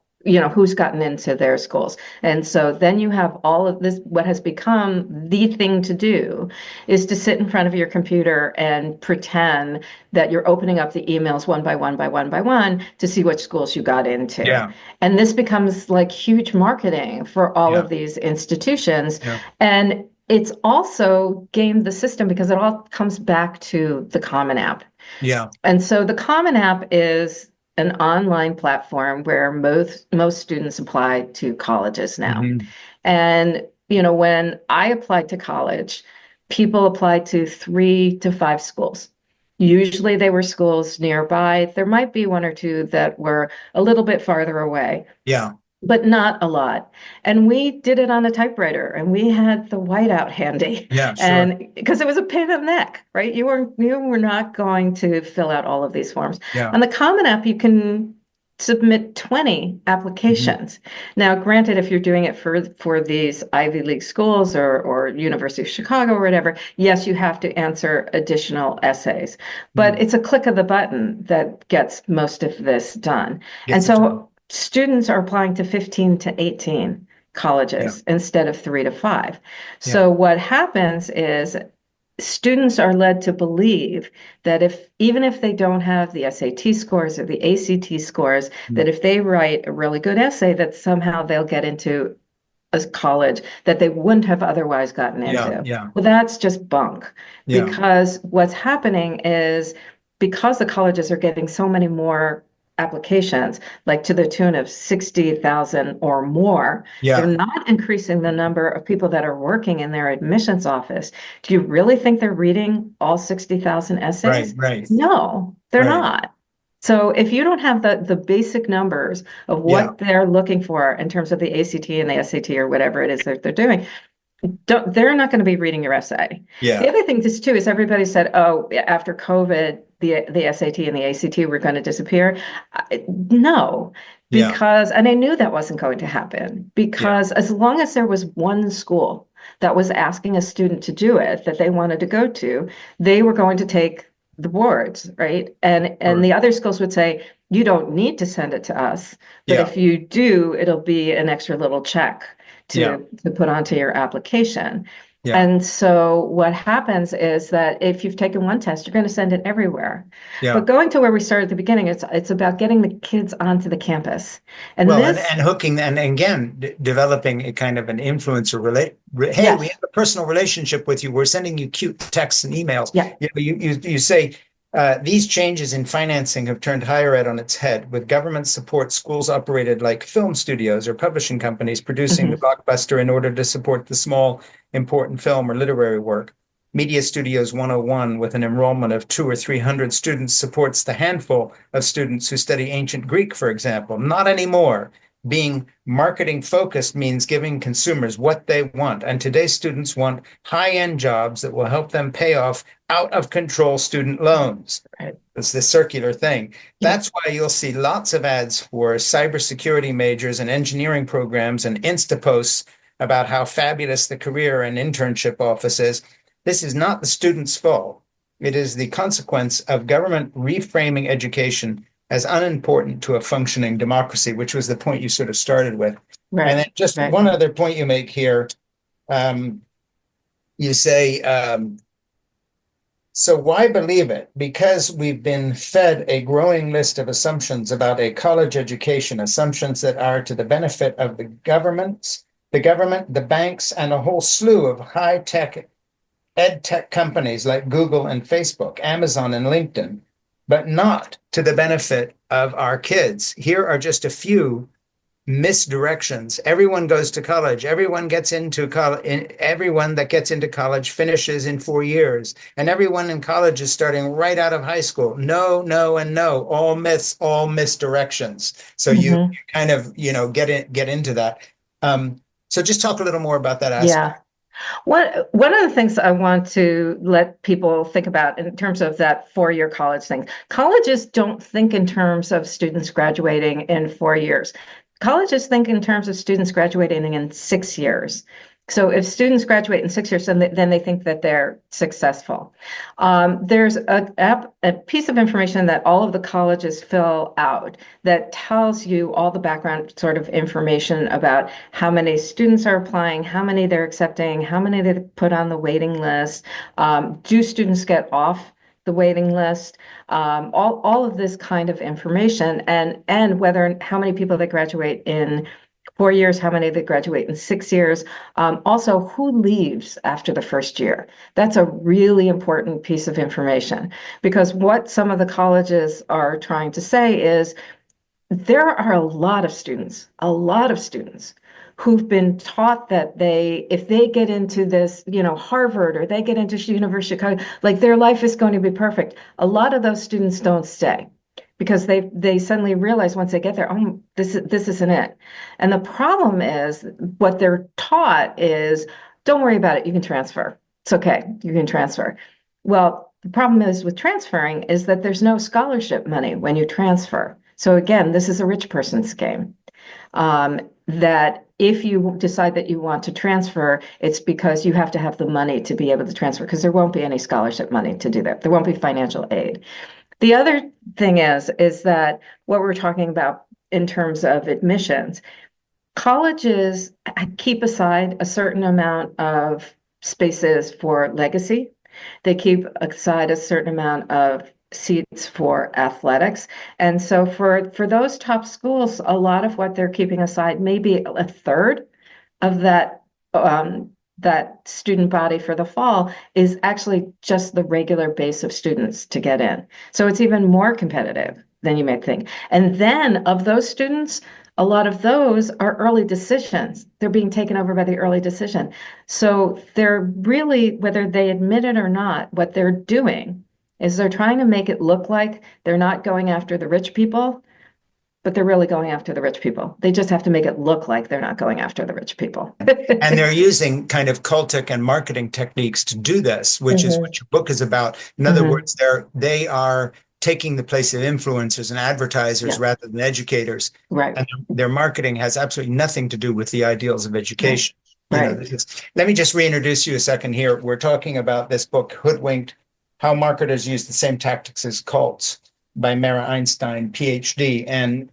who's gotten into their schools. And so then you have all of this. What has become the thing to do is to sit in front of your computer and pretend that you're opening up the emails one by one by one by one to see which schools you got into. Yeah. And this becomes like huge marketing for all Yeah. of these institutions. Yeah. And it's also gamed the system because it all comes back to the Common App. Yeah. And so the Common App is an online platform where most students apply to colleges now. Hmm. And when I applied to college, people applied to 3 to 5 schools. Usually they were schools nearby. There might be one or two that were a little bit farther away, Yeah. but not a lot. And we did it on a typewriter, and we had the whiteout handy. Yeah. Sure. And because it was a pain in the neck, right? You were not going to fill out all of these forms. Yeah. On the Common App, you can submit 20 Hmm. applications. Now, granted, if you're doing it for these Ivy League schools or University of Chicago or whatever, yes, you have to answer additional essays. But Mm. it's a click of the button that gets most of this done. And Gets it done. so students are applying to 15 to 18 Yeah. colleges instead of 3 to 5. Yeah. So what happens is students are led to believe that even if they don't have the SAT scores or the ACT scores, Mm. that if they write a really good essay, that somehow they'll get into a college that they wouldn't have otherwise gotten Yeah. into. Yeah. Well, that's just bunk, Yeah. because what's happening is because the colleges are getting so many more applications, like to the tune of 60,000 or more, they're Yeah. not increasing the number of people that are working in their admissions office. Do you really think they're reading all 60,000 Right. essays? Right. No, they're Right. not. So if you don't have the basic numbers of Yeah. what they're looking for in terms of the ACT and the SAT or whatever it is that they're doing, they're not going to be reading your essay. The Yeah. other thing is too is everybody said, oh, after COVID, the SAT and the ACT were going to disappear. No, Yeah. and I knew that wasn't going to happen, Yeah. because as long as there was one school that was asking a student to do it that they wanted to go to, they were going to take the boards, right? And Sure. the other schools would say, you don't need to send it to us, but Yeah. if you do, it'll be an extra little check Yeah. to put onto your application. Yeah. And so what happens is that if you've taken one test, you're going to send it everywhere. Yeah. But going to where we started at the beginning, it's about getting the kids onto the campus. And Well, and, this, and hooking, and again, developing a kind of an influencer hey, we yes, have a personal relationship with you. We're sending you cute texts and emails. yeah, You say these changes in financing have turned higher ed on its head. With government support, schools operated like film studios or publishing companies producing the mhm, blockbuster in order to support the small, important film or literary work. Media Studios 101, with an enrollment of 200 or 300 students, supports the handful of students who study ancient Greek, for example. Not anymore. Being marketing focused means giving consumers what they want. And today's students want high-end jobs that will help them pay off out of control student loans. right, It's this circular thing. yeah, That's why you'll see lots of ads for cybersecurity majors and engineering programs and Insta posts about how fabulous the career and internship office is. This is not the student's fault. It is the consequence of government reframing education as unimportant to a functioning democracy, which was the point you sort of started with. And right, then just right, one other point you make here. You say, so why believe it? Because we've been fed a growing list of assumptions about a college education, assumptions that are to the benefit of the government, the banks, and a whole slew of high-tech ed tech companies like Google and Facebook, Amazon and LinkedIn, but not to the benefit of our kids. Here are just a few misdirections. Everyone goes to college. Everyone gets into college. Everyone that gets into college finishes in 4 years. And everyone in college is starting right out of high school. No, no, and no. All myths, all misdirections. So you mhm, kind of, get into that. So just talk a little more about that aspect. yeah. One of the things I want to let people think about in terms of that 4-year college thing, colleges don't think in terms of students graduating in 4 years. Colleges think in terms of students graduating in 6 years. So if students graduate in 6 years, then they think that they're successful. There's a piece of information that all of the colleges fill out that tells you all the background sort of information about how many students are applying, how many they're accepting, how many they put on the waiting list. Do students get off the waiting list? All of this kind of information, and how many people that graduate in 4 years, how many that graduate in 6 years. Also, who leaves after the first year? That's a really important piece of information, because what some of the colleges are trying to say is there are a lot of students who've been taught that if they get into this, Harvard, or they get into University of Chicago, like their life is going to be perfect. A lot of those students don't stay, because they suddenly realize once they get there, oh, this isn't it. And the problem is what they're taught is, don't worry about it, you can transfer. It's okay, you can transfer. Well, the problem is with transferring is that there's no scholarship money when you transfer. So again, this is a rich person's game. That if you decide that you want to transfer, it's because you have to have the money to be able to transfer, because there won't be any scholarship money to do that. There won't be financial aid. The other thing is that what we're talking about in terms of admissions, colleges keep aside a certain amount of spaces for legacy. They keep aside a certain amount of seats for athletics. And so for those top schools, a lot of what they're keeping aside, maybe a third of that student body for the fall, is actually just the regular base of students to get in. So it's even more competitive than you may think. And then of those students, a lot of those are early decisions. They're being taken over by the early decision. So they're really, whether they admit it or not, what they're doing is they're trying to make it look like they're not going after the rich people, but they're really going after the rich people. They just have to make it look like they're not going after the rich people. And they're using kind of cultic and marketing techniques to do this, which is what your book is about. In other words, they are taking the place of influencers and advertisers rather than educators. Right. And their marketing has absolutely nothing to do with the ideals of education. Right. Let me just reintroduce you a second here. We're talking about this book, Hoodwinked, How Marketers Use the Same Tactics as Cults, by Mara Einstein, PhD. And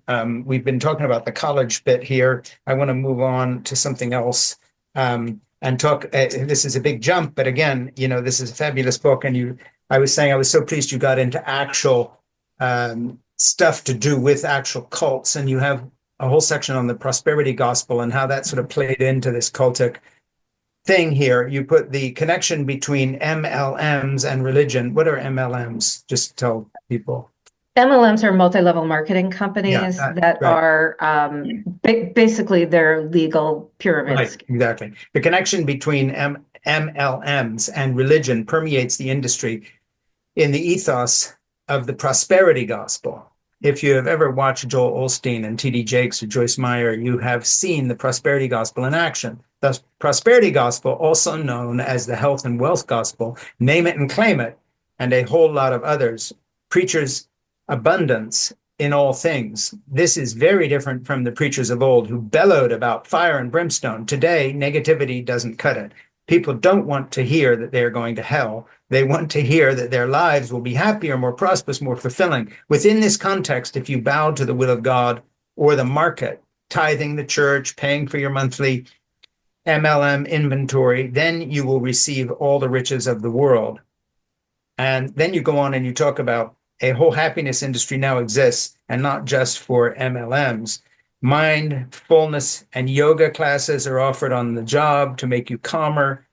we've been talking about the college bit here. I want to move on to something else and talk. This is a big jump, but again, this is a fabulous book. And I was saying I was so pleased you got into actual stuff to do with actual cults. And you have a whole section on the prosperity gospel and how that sort of played into this cultic thing here. You put the connection between MLMs and religion. What are MLMs? Just tell people. MLMs are multi-level marketing companies that are basically they're legal pyramids. Right, exactly. The connection between MLMs and religion permeates the industry in the ethos of the prosperity gospel. If you have ever watched Joel Osteen and T.D. Jakes or Joyce Meyer, you have seen the prosperity gospel in action. The prosperity gospel, also known as the health and wealth gospel, name it and claim it, and a whole lot of others, preachers abundance in all things. This is very different from the preachers of old who bellowed about fire and brimstone. Today, negativity doesn't cut it. People don't want to hear that they're going to hell. They want to hear that their lives will be happier, more prosperous, more fulfilling. Within this context, if you bow to the will of God or the market, tithing the church, paying for your monthly MLM inventory, then you will receive all the riches of the world. And then you go on and you talk about a whole happiness industry now exists, and not just for MLMs. Mindfulness and yoga classes are offered on the job to make you calmer.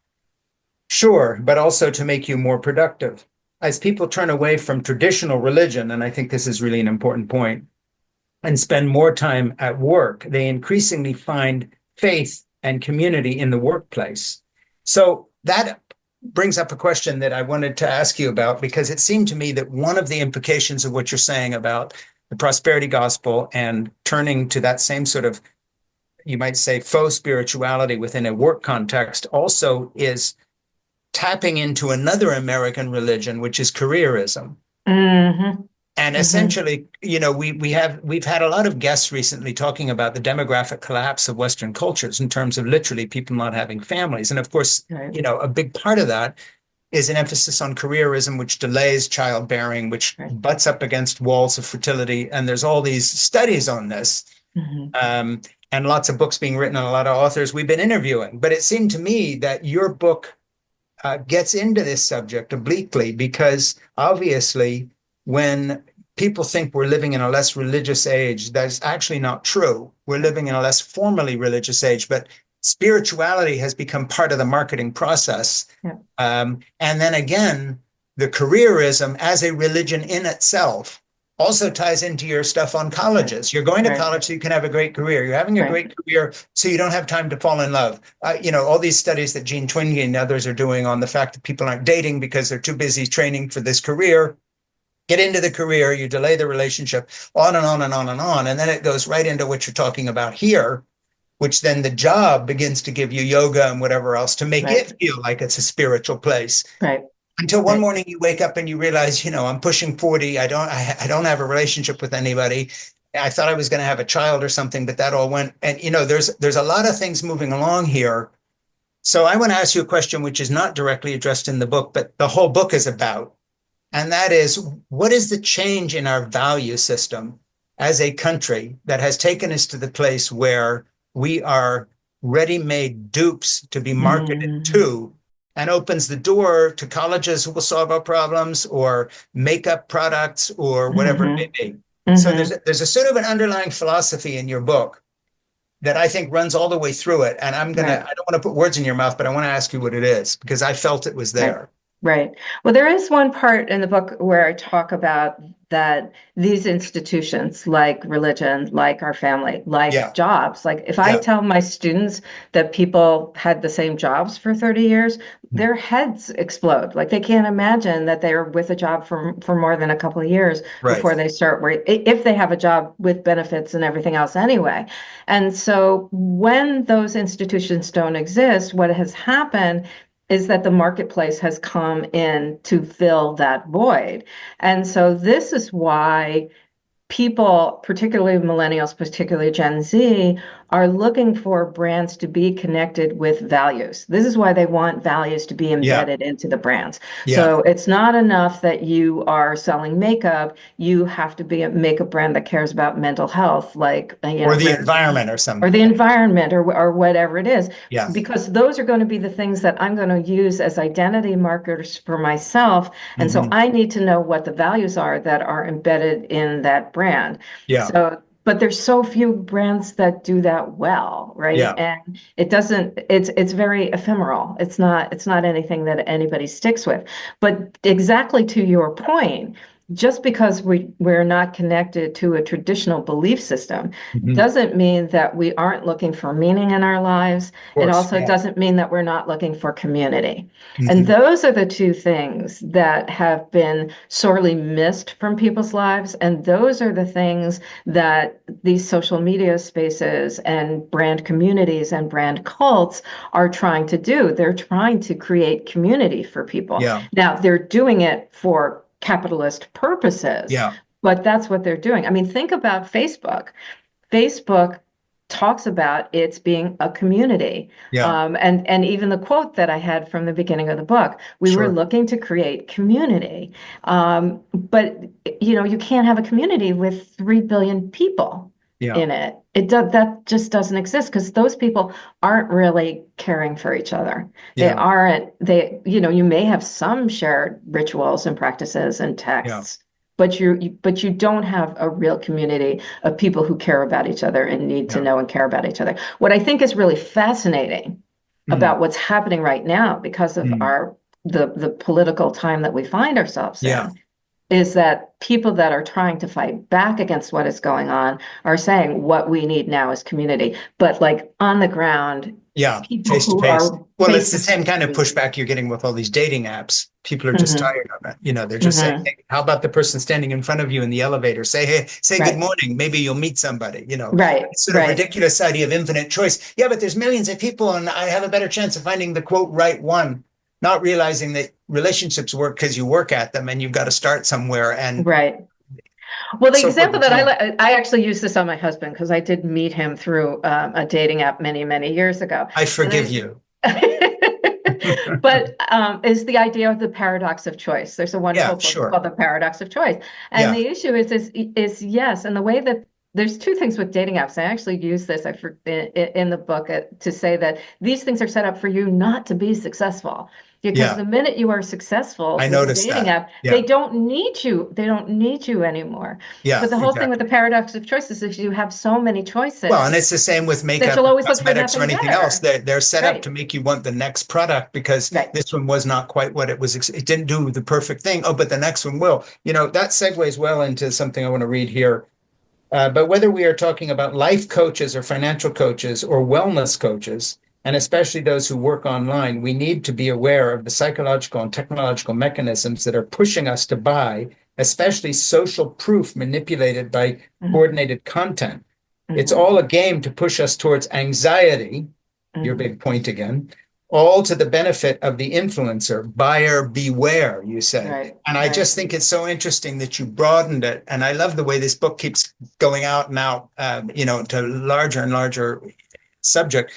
Sure, but also to make you more productive. As people turn away from traditional religion, and I think this is really an important point, and spend more time at work, they increasingly find faith and community in the workplace. So that brings up a question that I wanted to ask you about, because it seemed to me that one of the implications of what you're saying about the prosperity gospel and turning to that same sort of, you might say, faux spirituality within a work context also is tapping into another American religion, which is careerism. Mm-hmm. And Hmm. essentially, we've had a lot of guests recently talking about the demographic collapse of Western cultures in terms of literally people not having families. And of course, Right. a big part of that is an emphasis on careerism, which delays childbearing, which Right. butts up against walls of fertility. And there's all these studies on this, Hmm. um, and lots of books being written on a lot of authors we've been interviewing. But it seemed to me that your book gets into this subject obliquely because obviously, when people think we're living in a less religious age, that's actually not true. We're living in a less formally religious age, but spirituality has become part of the marketing process. Yeah. And then again, the careerism as a religion in itself also ties into your stuff on Right. colleges. You're going to Right. college so you can have a great career. You're having a Right. great career so you don't have time to fall in love. All these studies that Gene Twenge and others are doing on the fact that people aren't dating because they're too busy training for this career. Get into the career, you delay the relationship, on and on and on and on. And then it goes right into what you're talking about here, which then the job begins to give you yoga and whatever else to make Right. it feel like it's a spiritual place Right. until one Right. morning you wake up and you realize, I'm pushing 40. I don't have a relationship with anybody. I thought I was going to have a child or something, but that all went. And, there's a lot of things moving along here. So I want to ask you a question, which is not directly addressed in the book, but the whole book is about. And that is, what is the change in our value system as a country that has taken us to the place where we are ready-made dupes to be marketed Hmm. to, and opens the door to colleges who will solve our problems, or makeup products, or whatever it Hmm. may be. So there's Hmm. there's a sort of an underlying philosophy in your book that I think runs all the way through it. And Right. I don't want to put words in your mouth, but I want to ask you what it is because I felt it was Right. there. Right. Well, there is one part in the book where I talk about that these institutions, like religion, like our family, like Yeah, jobs, like if I yeah. tell my students that people had the same jobs for 30 years, Mm. their heads explode. Like they can't imagine that they're with a job for more than a couple of years Right. before they start work, if they have a job with benefits and everything else anyway. And so when those institutions don't exist, what has happened is that the marketplace has come in to fill that void. And so this is why people, particularly millennials, particularly Gen Z, are looking for brands to be connected with values. This is why they want values to be Yeah. embedded into the brands. Yeah. So it's not enough that you are selling makeup. You have to be a makeup brand that cares about mental health, like, Or the rare environment or or something. the environment or whatever it is, Yeah. because those are going to be the things that I'm going to use as identity markers for myself. And so Hmm. I need to know what the values are that are embedded in that brand. Yeah. So, but there's so few brands that do that well, right? Yeah. And it's very ephemeral. It's not anything that anybody sticks with. But exactly to your point, just because we're not connected to a traditional belief system Hmm. Of doesn't mean that we aren't looking for meaning in our lives. It course. also Yeah. doesn't mean that we're not looking for community. And Hmm. those are the two things that have been sorely missed from people's lives. And those are the things that these social media spaces and brand communities and brand cults are trying to do. They're trying to create community for people. Yeah. Now, they're doing it for capitalist purposes, Yeah. but that's what they're doing. I mean, think about Facebook. Facebook talks about its being a community. Yeah. And even the quote that I had from the beginning of the book, we were Sure. looking to create community. But you can't have a community with 3 billion people Yeah. in it. That just doesn't exist because those people aren't really caring for each other. They Yeah. aren't, you may have some shared rituals and practices and Yeah. texts, but you don't have a real community of people who care about each other and need to Yeah. know and care about each other. What I think is really fascinating Mm. about what's happening right now because of Mm. the political time that we find ourselves Yeah. in is that people that are trying to fight back against what is going on are saying what we need now is community. But like on the ground, Yeah. people Face to who face. are Well, face it's the to same kind of face. pushback you're getting with all these dating apps. People are just Hmm. tired of it. They're just saying, Hmm. hey, how about the person standing in front of you in the elevator? Say, hey, say good Right, morning. Maybe you'll meet somebody, right, This sort of right, ridiculous idea of infinite choice. Yeah, but there's millions of people and I have a better chance of finding the quote right one, not realizing that relationships work because you work at them and you've got to start somewhere. And right. Well, the so forth example and that so on. I actually use this on my husband because I did meet him through a dating app many, many years ago. I And forgive you. but is the idea of the paradox of choice. There's a Yeah, wonderful book sure. called The Paradox of Choice. And Yeah, the issue is yes, and the way that there's two things with dating apps. I actually use this in the book to say that these things are set up for you not to be successful. Because yeah. the minute you are successful I with a noticed dating that. app, Yeah, they don't need you. They don't need you anymore. yeah, But the whole thing with the exactly. paradox of choice is if you have so many Well, and choices it's the same with that makeup you'll or always look for cosmetics or nothing anything else. better. They're set up Right, to make you want the next product because right. this one was not quite what it was. It didn't do the perfect thing. Oh, but the next one will. That segues well into something I want to read here. But whether we are talking about life coaches or financial coaches or wellness coaches, and especially those who work online, we need to be aware of the psychological and technological mechanisms that are pushing us to buy, especially social proof manipulated by Mhm, coordinated content. It's mhm, all a game to push us towards anxiety, your mhm. big point again, all to the benefit of the influencer. Buyer beware, you say. Right, And I right. just think it's so interesting that you broadened it. And I love the way this book keeps going out and out, to larger and larger subject.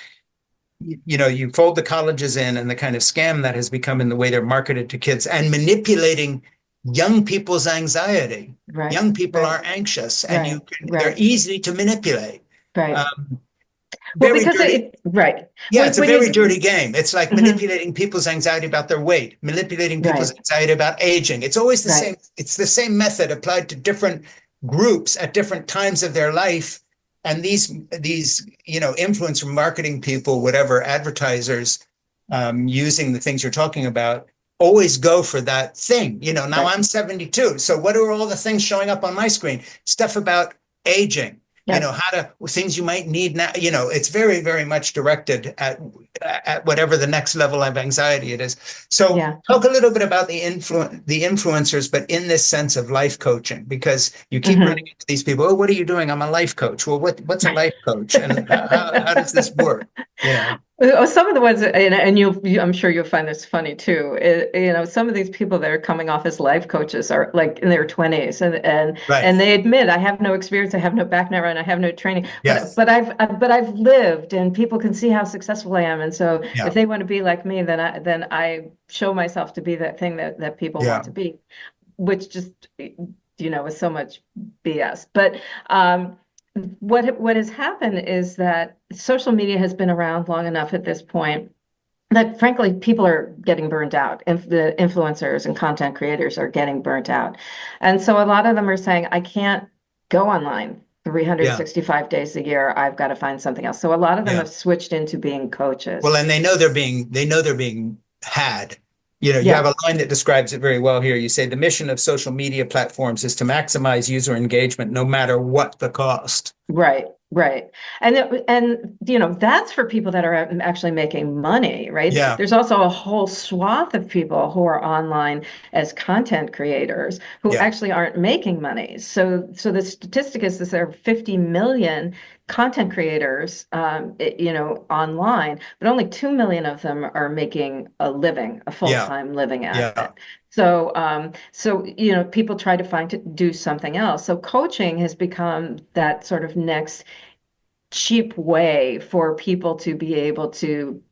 You fold the colleges in and the kind of scam that has become in the way they're marketed to kids and manipulating young people's anxiety. Right, Young people right, are anxious and right, they're right, easy to manipulate. right. Um, Well, very because dirty. right. Yeah, it's a When very you, dirty game. It's like mhm, manipulating people's anxiety about their weight, manipulating people's right, anxiety about aging. It's always the right. same. It's the same method applied to different groups at different times of their life. And these influencer marketing people, whatever advertisers, using the things you're talking about, always go for that thing. Now Right. I'm 72. So what are all the things showing up on my screen? Stuff about aging, Yep. how to things you might need now. It's very, very much directed at whatever the next level of anxiety it is. So Yeah. talk a little bit about the influencers, but in this sense of life coaching, because you keep running into these people. Oh, what are you doing? I'm a life coach. Well, what's a life coach, and how does this work? You know, Some of the ones, and I'm sure you'll find this funny too. Some of these people that are coming off as life coaches are like in their 20s, right? and they admit, I have no experience, I have no background, I have no training, Yeah, but I've lived, and people can see how successful I am, and so yeah, if they want to be like me, then I show myself to be that thing that people want yeah, to be, which just is so much BS. But what has happened is that social media has been around long enough at this point that frankly people are getting burnt out, and the influencers and content creators are getting burnt out, and so a lot of them are saying, I can't go online yeah, 365 days a year. I've got to find something else. So a lot of them yeah. have switched into being Well, coaches. and they know they're being had. You have Yeah, a line that describes it very well here. You say the mission of social media platforms is to maximize user engagement no matter what the cost. right, right. And that's for people that are actually making money, right? Yeah, There's also a whole swath of people who are online as content creators who yeah, actually aren't making money. So the statistic is that there are 50 million content creators, online, but only 2 million of them are making a living, a yeah, full-time living at yeah, it. So people try to find to do something else. So coaching has become that sort of next cheap way for people to be able to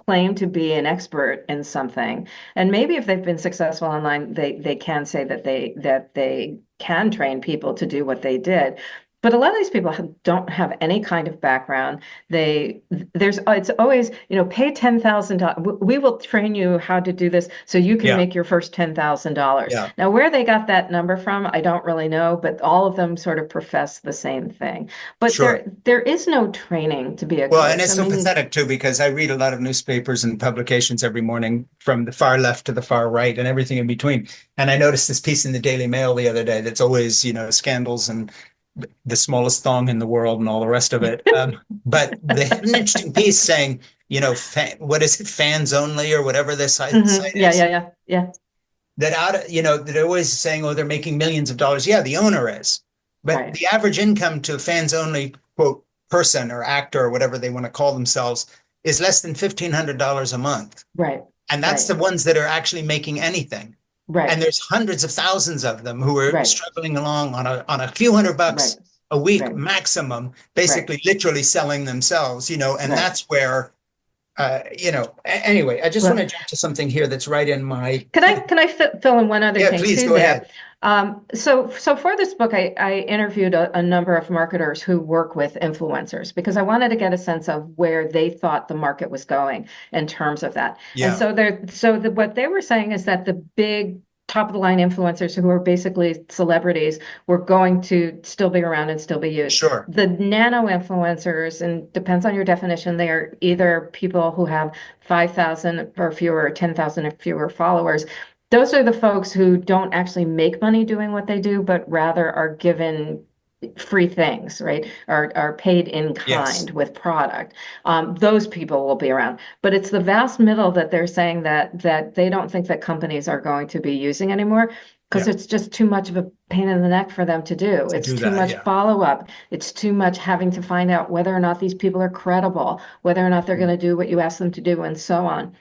claim to be an expert in something. And maybe if they've been successful online, they can say that they can train people to do what they did. But a lot of these people don't have any kind of background. It's always, pay $10,000. We will train you how to do this so you can yeah, make your first $10,000. yeah. Now, where they got that number from, I don't really know, but all of them sort of profess the same thing. But Sure. there is no training to be a Well, and coach. it's I so mean, pathetic too, because I read a lot of newspapers and publications every morning from the far left to the far right and everything in between. And I noticed this piece in the Daily Mail the other day that's always, scandals and the smallest thong in the world and all the rest of it. But they had an interesting piece saying, what is it, fans only or whatever this site yeah, is, yeah, yeah, yeah, that they're always saying, oh, they're making millions of dollars. Yeah, the owner is, but right, the average income to a fans only quote person or actor or whatever they want to call themselves is less than $1,500 a month. right, And that's right, the ones that are actually making anything. Right. And there's hundreds of thousands of them who are Right. struggling along on a few Right. $100 a week Right. maximum, Right. basically literally selling themselves, and Right. that's where, anyway, I just want Well, to jump to something here that's right in my, can I fill in one other yeah, thing please too go there? ahead. So for this book, I interviewed a number of marketers who work with influencers because I wanted to get a sense of where they thought the market was going in terms of that. And Yeah, what they were saying is that the big top of the line influencers who are basically celebrities were going to still be around and still be used. sure. The nano influencers, and depends on your definition, they are either people who have 5,000 or fewer, or 10,000 or fewer followers. Those are the folks who don't actually make money doing what they do, but rather are given free things, right? Are paid in Yes. kind with product. Those people will be around. But it's the vast middle that they're saying that they don't think that companies are going to be using anymore because Yeah. it's just too much of a pain in the neck for them to do. To It's do too that. much Yeah. follow-up. It's too much having to find out whether or not these people are credible, whether or not they're going to do what you ask them to do, and so on.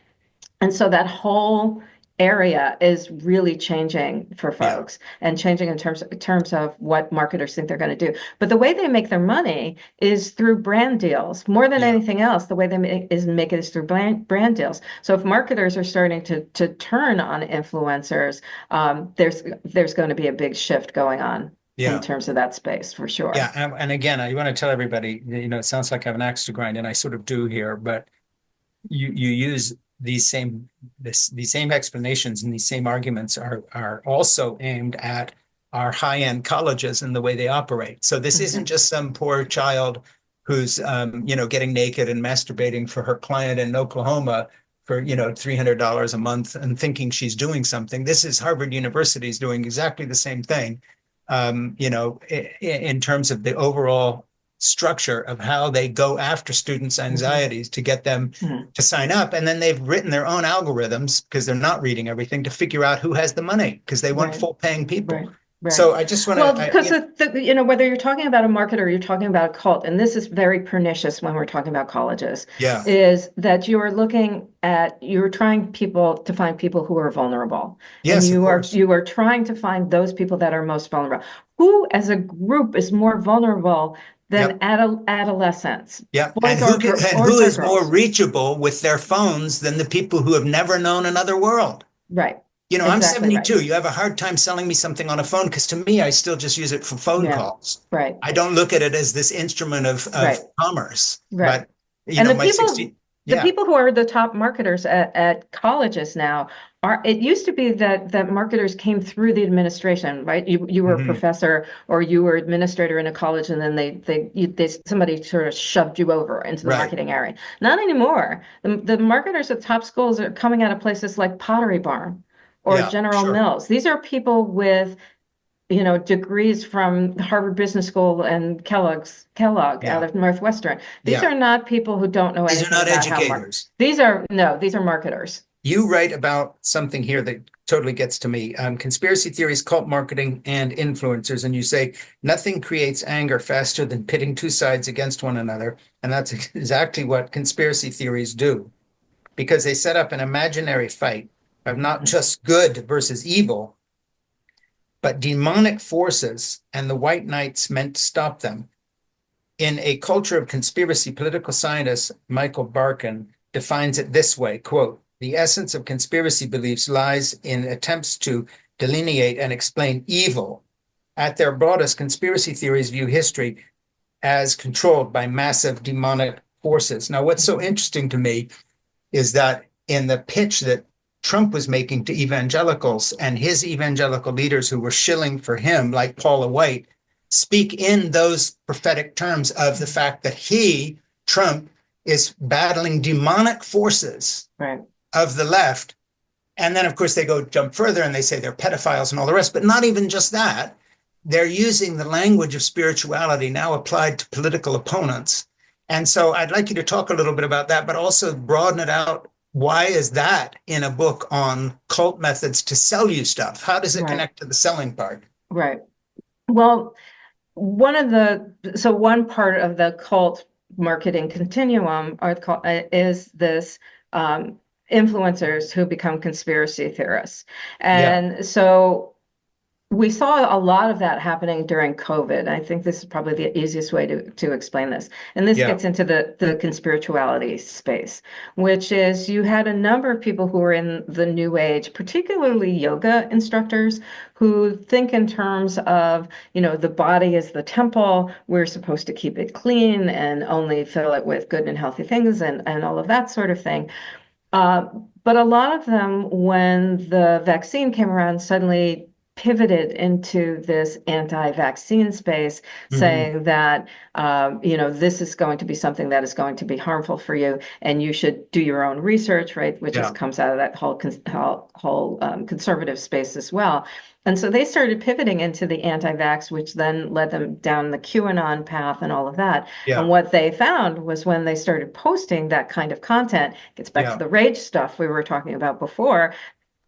And so that whole area is really changing for Yeah. folks and changing in terms of what marketers think they're going to do. But the way they make their money is through brand deals. More than Yeah. anything else, the way they make it is through brand deals. So if marketers are starting to turn on influencers, there's going to be a big shift going on in Yeah. terms of that space for Yeah. sure. And again, I want to tell everybody, it sounds like I have an axe to grind, and I sort of do here, but you use these same explanations and these same arguments are also aimed at our high-end colleges and the way they operate. So this isn't Mhm. just some poor child who's getting naked and masturbating for her client in Oklahoma for $300 a month and thinking she's doing something. This is Harvard University is doing exactly the same thing, in terms of the overall structure of how they go after students' Mhm. anxieties to get them Mhm. to sign up. And then they've written their own algorithms because they're not reading everything to figure out who has the money because they want Right. full paying people. Right. Right. So I just want Well, to, because whether you're talking about a market or you're talking about a cult, and this is very pernicious when we're talking about colleges, yeah, is that you're trying people to find people who are vulnerable, and yes, of course. you are trying to find those people that are most vulnerable. Who, as a group, is more vulnerable than Yep. adolescents, Yeah. And who boys or is more girls? reachable with their phones than the people who have never known another world? Right. I'm Exactly right. 72. You have a hard time selling me something on a phone because to me, I still just use it for phone Yeah. calls. Right. I don't look at it as this instrument of Right. commerce. Right. But, And my 16, the yeah, people who are the top marketers at colleges now it used to be that marketers came through the administration, right? You were a hmm, professor or you were administrator in a college, and then somebody sort of shoved you over into the right. marketing area. Not anymore. The marketers at top schools are coming out of places like Pottery Barn or Yeah, General sure. Mills. These are people with degrees from Harvard Business School and Kellogg out Yeah, of Northwestern. These yeah. are not people who don't know These are anything not about how educators. these are no, these are marketers. You write about something here that totally gets to me. Conspiracy theories, cult marketing, and influencers. And you say nothing creates anger faster than pitting two sides against one another. And that's exactly what conspiracy theories do, because they set up an imaginary fight of not Mhm. just good versus evil, but demonic forces and the white knights meant to stop them. In A Culture of Conspiracy, political scientist Michael Barkin defines it this way, quote, the essence of conspiracy beliefs lies in attempts to delineate and explain evil. At their broadest, conspiracy theories view history as controlled by massive demonic forces. Now, what's so interesting to me is that in the pitch that Trump was making to evangelicals and his evangelical leaders who were shilling for him, like Paula White, speak in those prophetic terms of the fact that he, Trump, is battling demonic forces Right. of the left. And then, of course, they go jump further and they say they're pedophiles and all the rest, but not even just that. They're using the language of spirituality now applied to political opponents. And so I'd like you to talk a little bit about that, but also broaden it out. Why is that in a book on cult methods to sell you stuff? How does it Right. connect to the selling part? Right. Well, one part of the cult marketing continuum is this um, influencers who become conspiracy theorists. Yeah. And so we saw a lot of that happening during COVID. I think this is probably the easiest way to explain this. And this Yeah. gets into the conspirituality space, which is you had a number of people who were in the new age, particularly yoga instructors, who think in terms of, the body is the temple. We're supposed to keep it clean and only fill it with good and healthy things and all of that sort of thing. Uh, but a lot of them, when the vaccine came around, suddenly pivoted into this anti-vaccine space, Hmm. saying that this is going to be something that is going to be harmful for you, and you should do your own research, right? Which is Yeah. comes out of that whole conservative space as well. And so they started pivoting into the anti-vax, which then led them down the QAnon path and all of that. And Yeah. what they found was when they started posting that kind of content, gets back to Yeah. the rage stuff we were talking about before,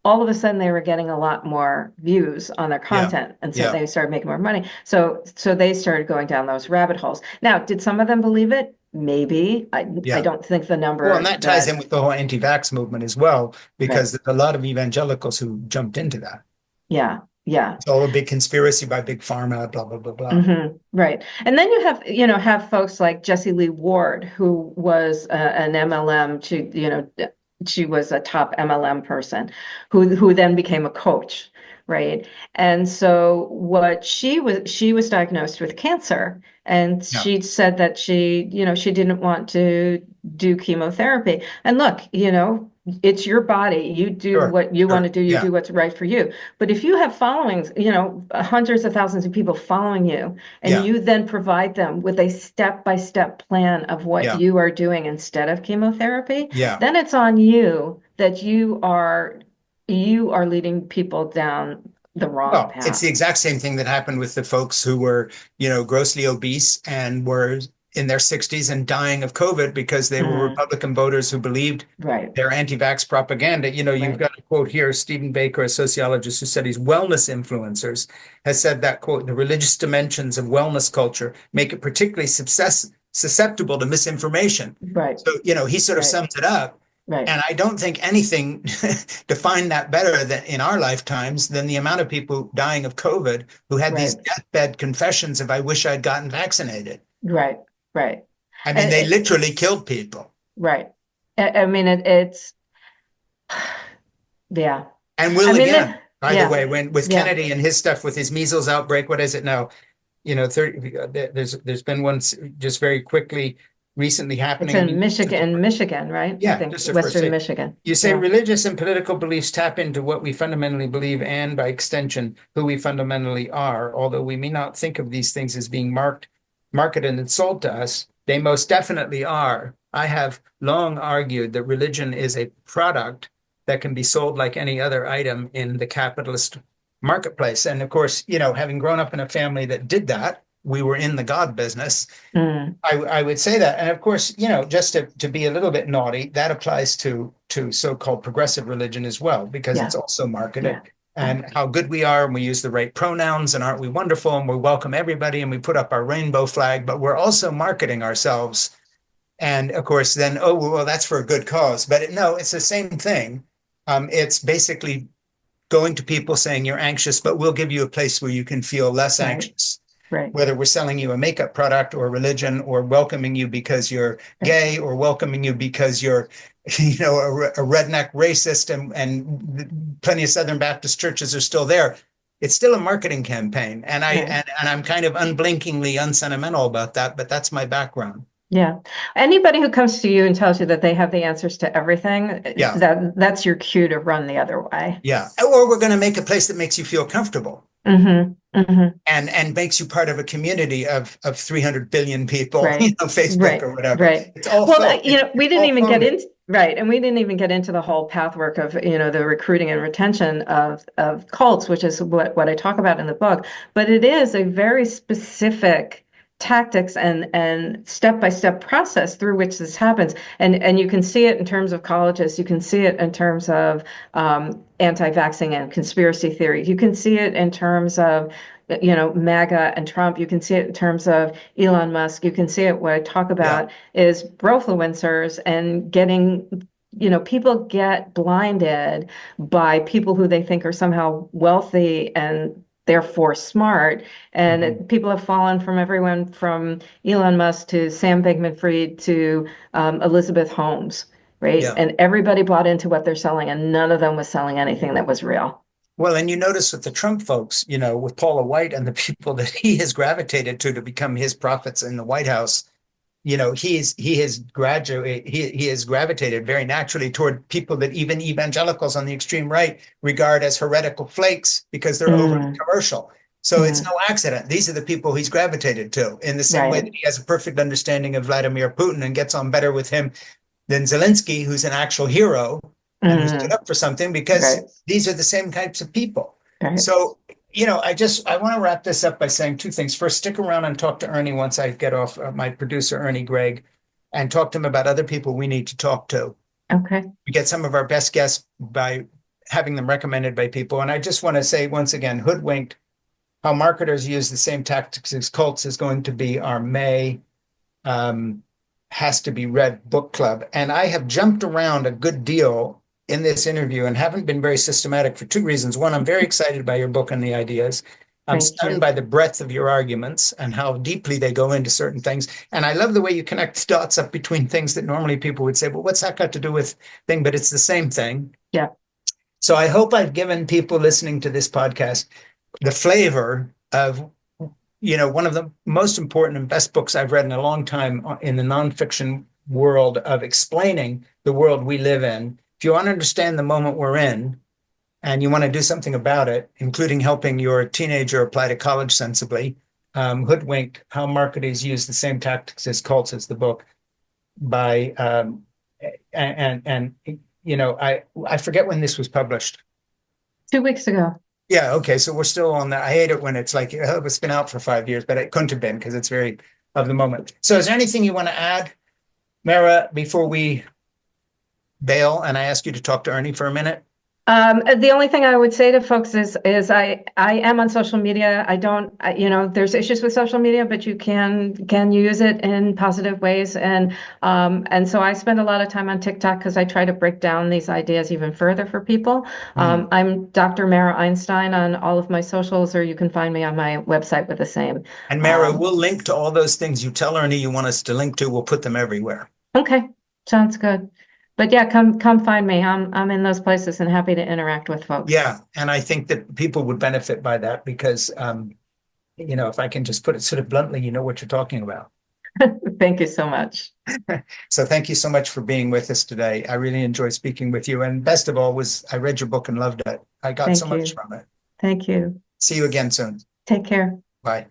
all of a sudden they were getting a lot more views on their Yeah. content. And so Yeah. they started making more money. So they started going down those rabbit holes. Now, did some of them believe it? Maybe. I Yeah. don't think the Well, and number that ties in that, with the whole anti-vax movement as well, right. because there's a lot of evangelicals who jumped into that. Yeah. Yeah. It's all a big conspiracy by big pharma, blah, blah, blah, blah. Right. And then you have folks like Jessie Lee Ward, who was an MLM. She was a top MLM person who then became a coach, right? And so she was diagnosed with cancer, and Yeah. she said that she didn't want to do chemotherapy. And look, it's your body. You do Sure. what you want to Sure. do. You Yeah. do what's right for you. But if you have followings, hundreds of thousands of people following you, and Yeah. you then provide them with a step-by-step plan of what Yeah. you are doing instead of chemotherapy, Yeah. then it's on you that you are leading people down the wrong Well, it's the path. exact same thing that happened with the folks who were, grossly obese and were in their 60s and dying of COVID because they were Mm, Republican voters who believed right, their anti-vax propaganda. You've right. got a quote here. Stephen Baker, a sociologist who studies wellness influencers, has said that, quote, the religious dimensions of wellness culture make it particularly susceptible to misinformation. Right, So, he sort of right, sums it up. right, And I don't think anything defined that better than in our lifetimes than the amount of people dying of COVID who had these right, deathbed confessions of, I wish I'd gotten vaccinated. right, right. I mean, And they literally killed people. right. I mean, it's yeah. And I will mean, again, by the yeah, way, when with yeah. Kennedy and his stuff with his measles outbreak, what is it now? 30, there's been one just very quickly recently It's happening. I in mean, Michigan, right? I yeah, think just the first Western thing. Michigan. You say Yeah. religious and political beliefs tap into what we fundamentally believe and, by extension, who we fundamentally are. Although we may not think of these things as being marketed and sold to us, they most definitely are. I have long argued that religion is a product that can be sold like any other item in the capitalist marketplace. And of course, having grown up in a family that did that, we were in the God business. Mm, I would say that. And of course, just to be a little bit naughty, that applies to so-called progressive religion as well, because yeah, it's also marketed yeah, yeah, and how good we are, and we use the right pronouns, and aren't we wonderful, and we welcome everybody, and we put up our rainbow flag, but we're also marketing ourselves. And of course, then, oh, well, that's for a good cause. But no, it's the same thing. It's basically going to people saying you're anxious, but we'll give you a place where you can feel less right, anxious, right, whether we're selling you a makeup product or religion, or welcoming you because you're right. gay, or welcoming you because you're a redneck racist, and plenty of Southern Baptist churches are still there. It's still a marketing campaign, and I Right. and I'm kind of unblinkingly unsentimental about that, but that's my background. Yeah. Anybody who comes to you and tells you that they have the answers to everything, Yeah. that's your cue to run the other way. Yeah, or we're going to make a place that makes you feel comfortable Mm-hmm. Mm-hmm. and makes you part of a community of 300 billion people, Right. Facebook Right. or whatever. Right. It's all Well, fake. It's we didn't all even get phony. into right, and we didn't even get into the whole pathwork of, the recruiting and retention of cults, which is what I talk about in the book. But it is a very specific tactics and step-by-step process through which this happens. And you can see it in terms of colleges, you can see it in terms of anti-vaxxing and conspiracy theory. You can see it in terms of MAGA and Trump. You can see it in terms of Elon Musk. You can see it. What I talk Yeah, about is brofluencers and getting people get blinded by people who they think are somehow wealthy and therefore smart. And Mhm. people have fallen from everyone from Elon Musk to Sam Bankman-Fried to Elizabeth Holmes, right? Yeah. And everybody bought into what they're selling, and none of them was selling anything that was real. Well, and you notice with the Trump folks, with Paula White and the people that he has gravitated to become his prophets in the White House, he has gravitated very naturally toward people that even evangelicals on the extreme right regard as heretical flakes because they're overly Mm, commercial. So it's mm, no accident. These are the people he's gravitated to in the same way that right. he has a perfect understanding of Vladimir Putin and gets on better with him than Zelensky, who's an actual hero and who stood Mm, up for something because right. these are the same types of people. Right. So, I want to wrap this up by saying two things. First, stick around and talk to Ernie once I get off my producer, Ernie Gregg, and talk to him about other people we need to talk to. Okay. We get some of our best guests by having them recommended by people. And I just want to say once again, Hoodwinked, how marketers use the same tactics as cults is going to be our May has to be read book club. And I have jumped around a good deal in this interview and haven't been very systematic for two reasons. One, I'm very excited by your book and the ideas. I'm Thank stunned you. by the breadth of your arguments and how deeply they go into certain things. And I love the way you connect dots up between things that normally people would say, well, what's that got to do with thing? But it's the same thing. Yeah. So I hope I've given people listening to this podcast the flavor of one of the most important and best books I've read in a long time in the nonfiction world of explaining the world we live in. If you want to understand the moment we're in and you want to do something about it, including helping your teenager apply to college sensibly, Hoodwinked, How Marketers Use the Same Tactics as Cults is the book by, I forget when this was published. 2 weeks ago. Yeah, okay. So we're still on that. I hate it when it's like, oh, it's been out for 5 years, but it couldn't have been because it's very of the moment. So is there anything you want to add, Mara, before we bail and I ask you to talk to Ernie for a minute? The only thing I would say to folks is I am on social media. I don't, there's issues with social media, but you can use it in positive ways. And so I spend a lot of time on TikTok because I try to break down these ideas even further for people. Mm. I'm Dr. Mara Einstein on all of my socials, or you can find me on my website with the same. And Mara, Um, we'll link to all those things you tell Ernie you want us to link to. We'll put them everywhere. okay, sounds good. But yeah, come find me. I'm in those places and happy to interact with folks. Yeah. And I think that people would benefit by that because, if I can just put it sort of bluntly, you know what you're talking about. Thank you so much. So thank you so much for being with us today. I really enjoyed speaking with you. And best of all was I read your book and loved it. I got so Thank much you. from it. Thank you. See you again soon. Take care. Bye.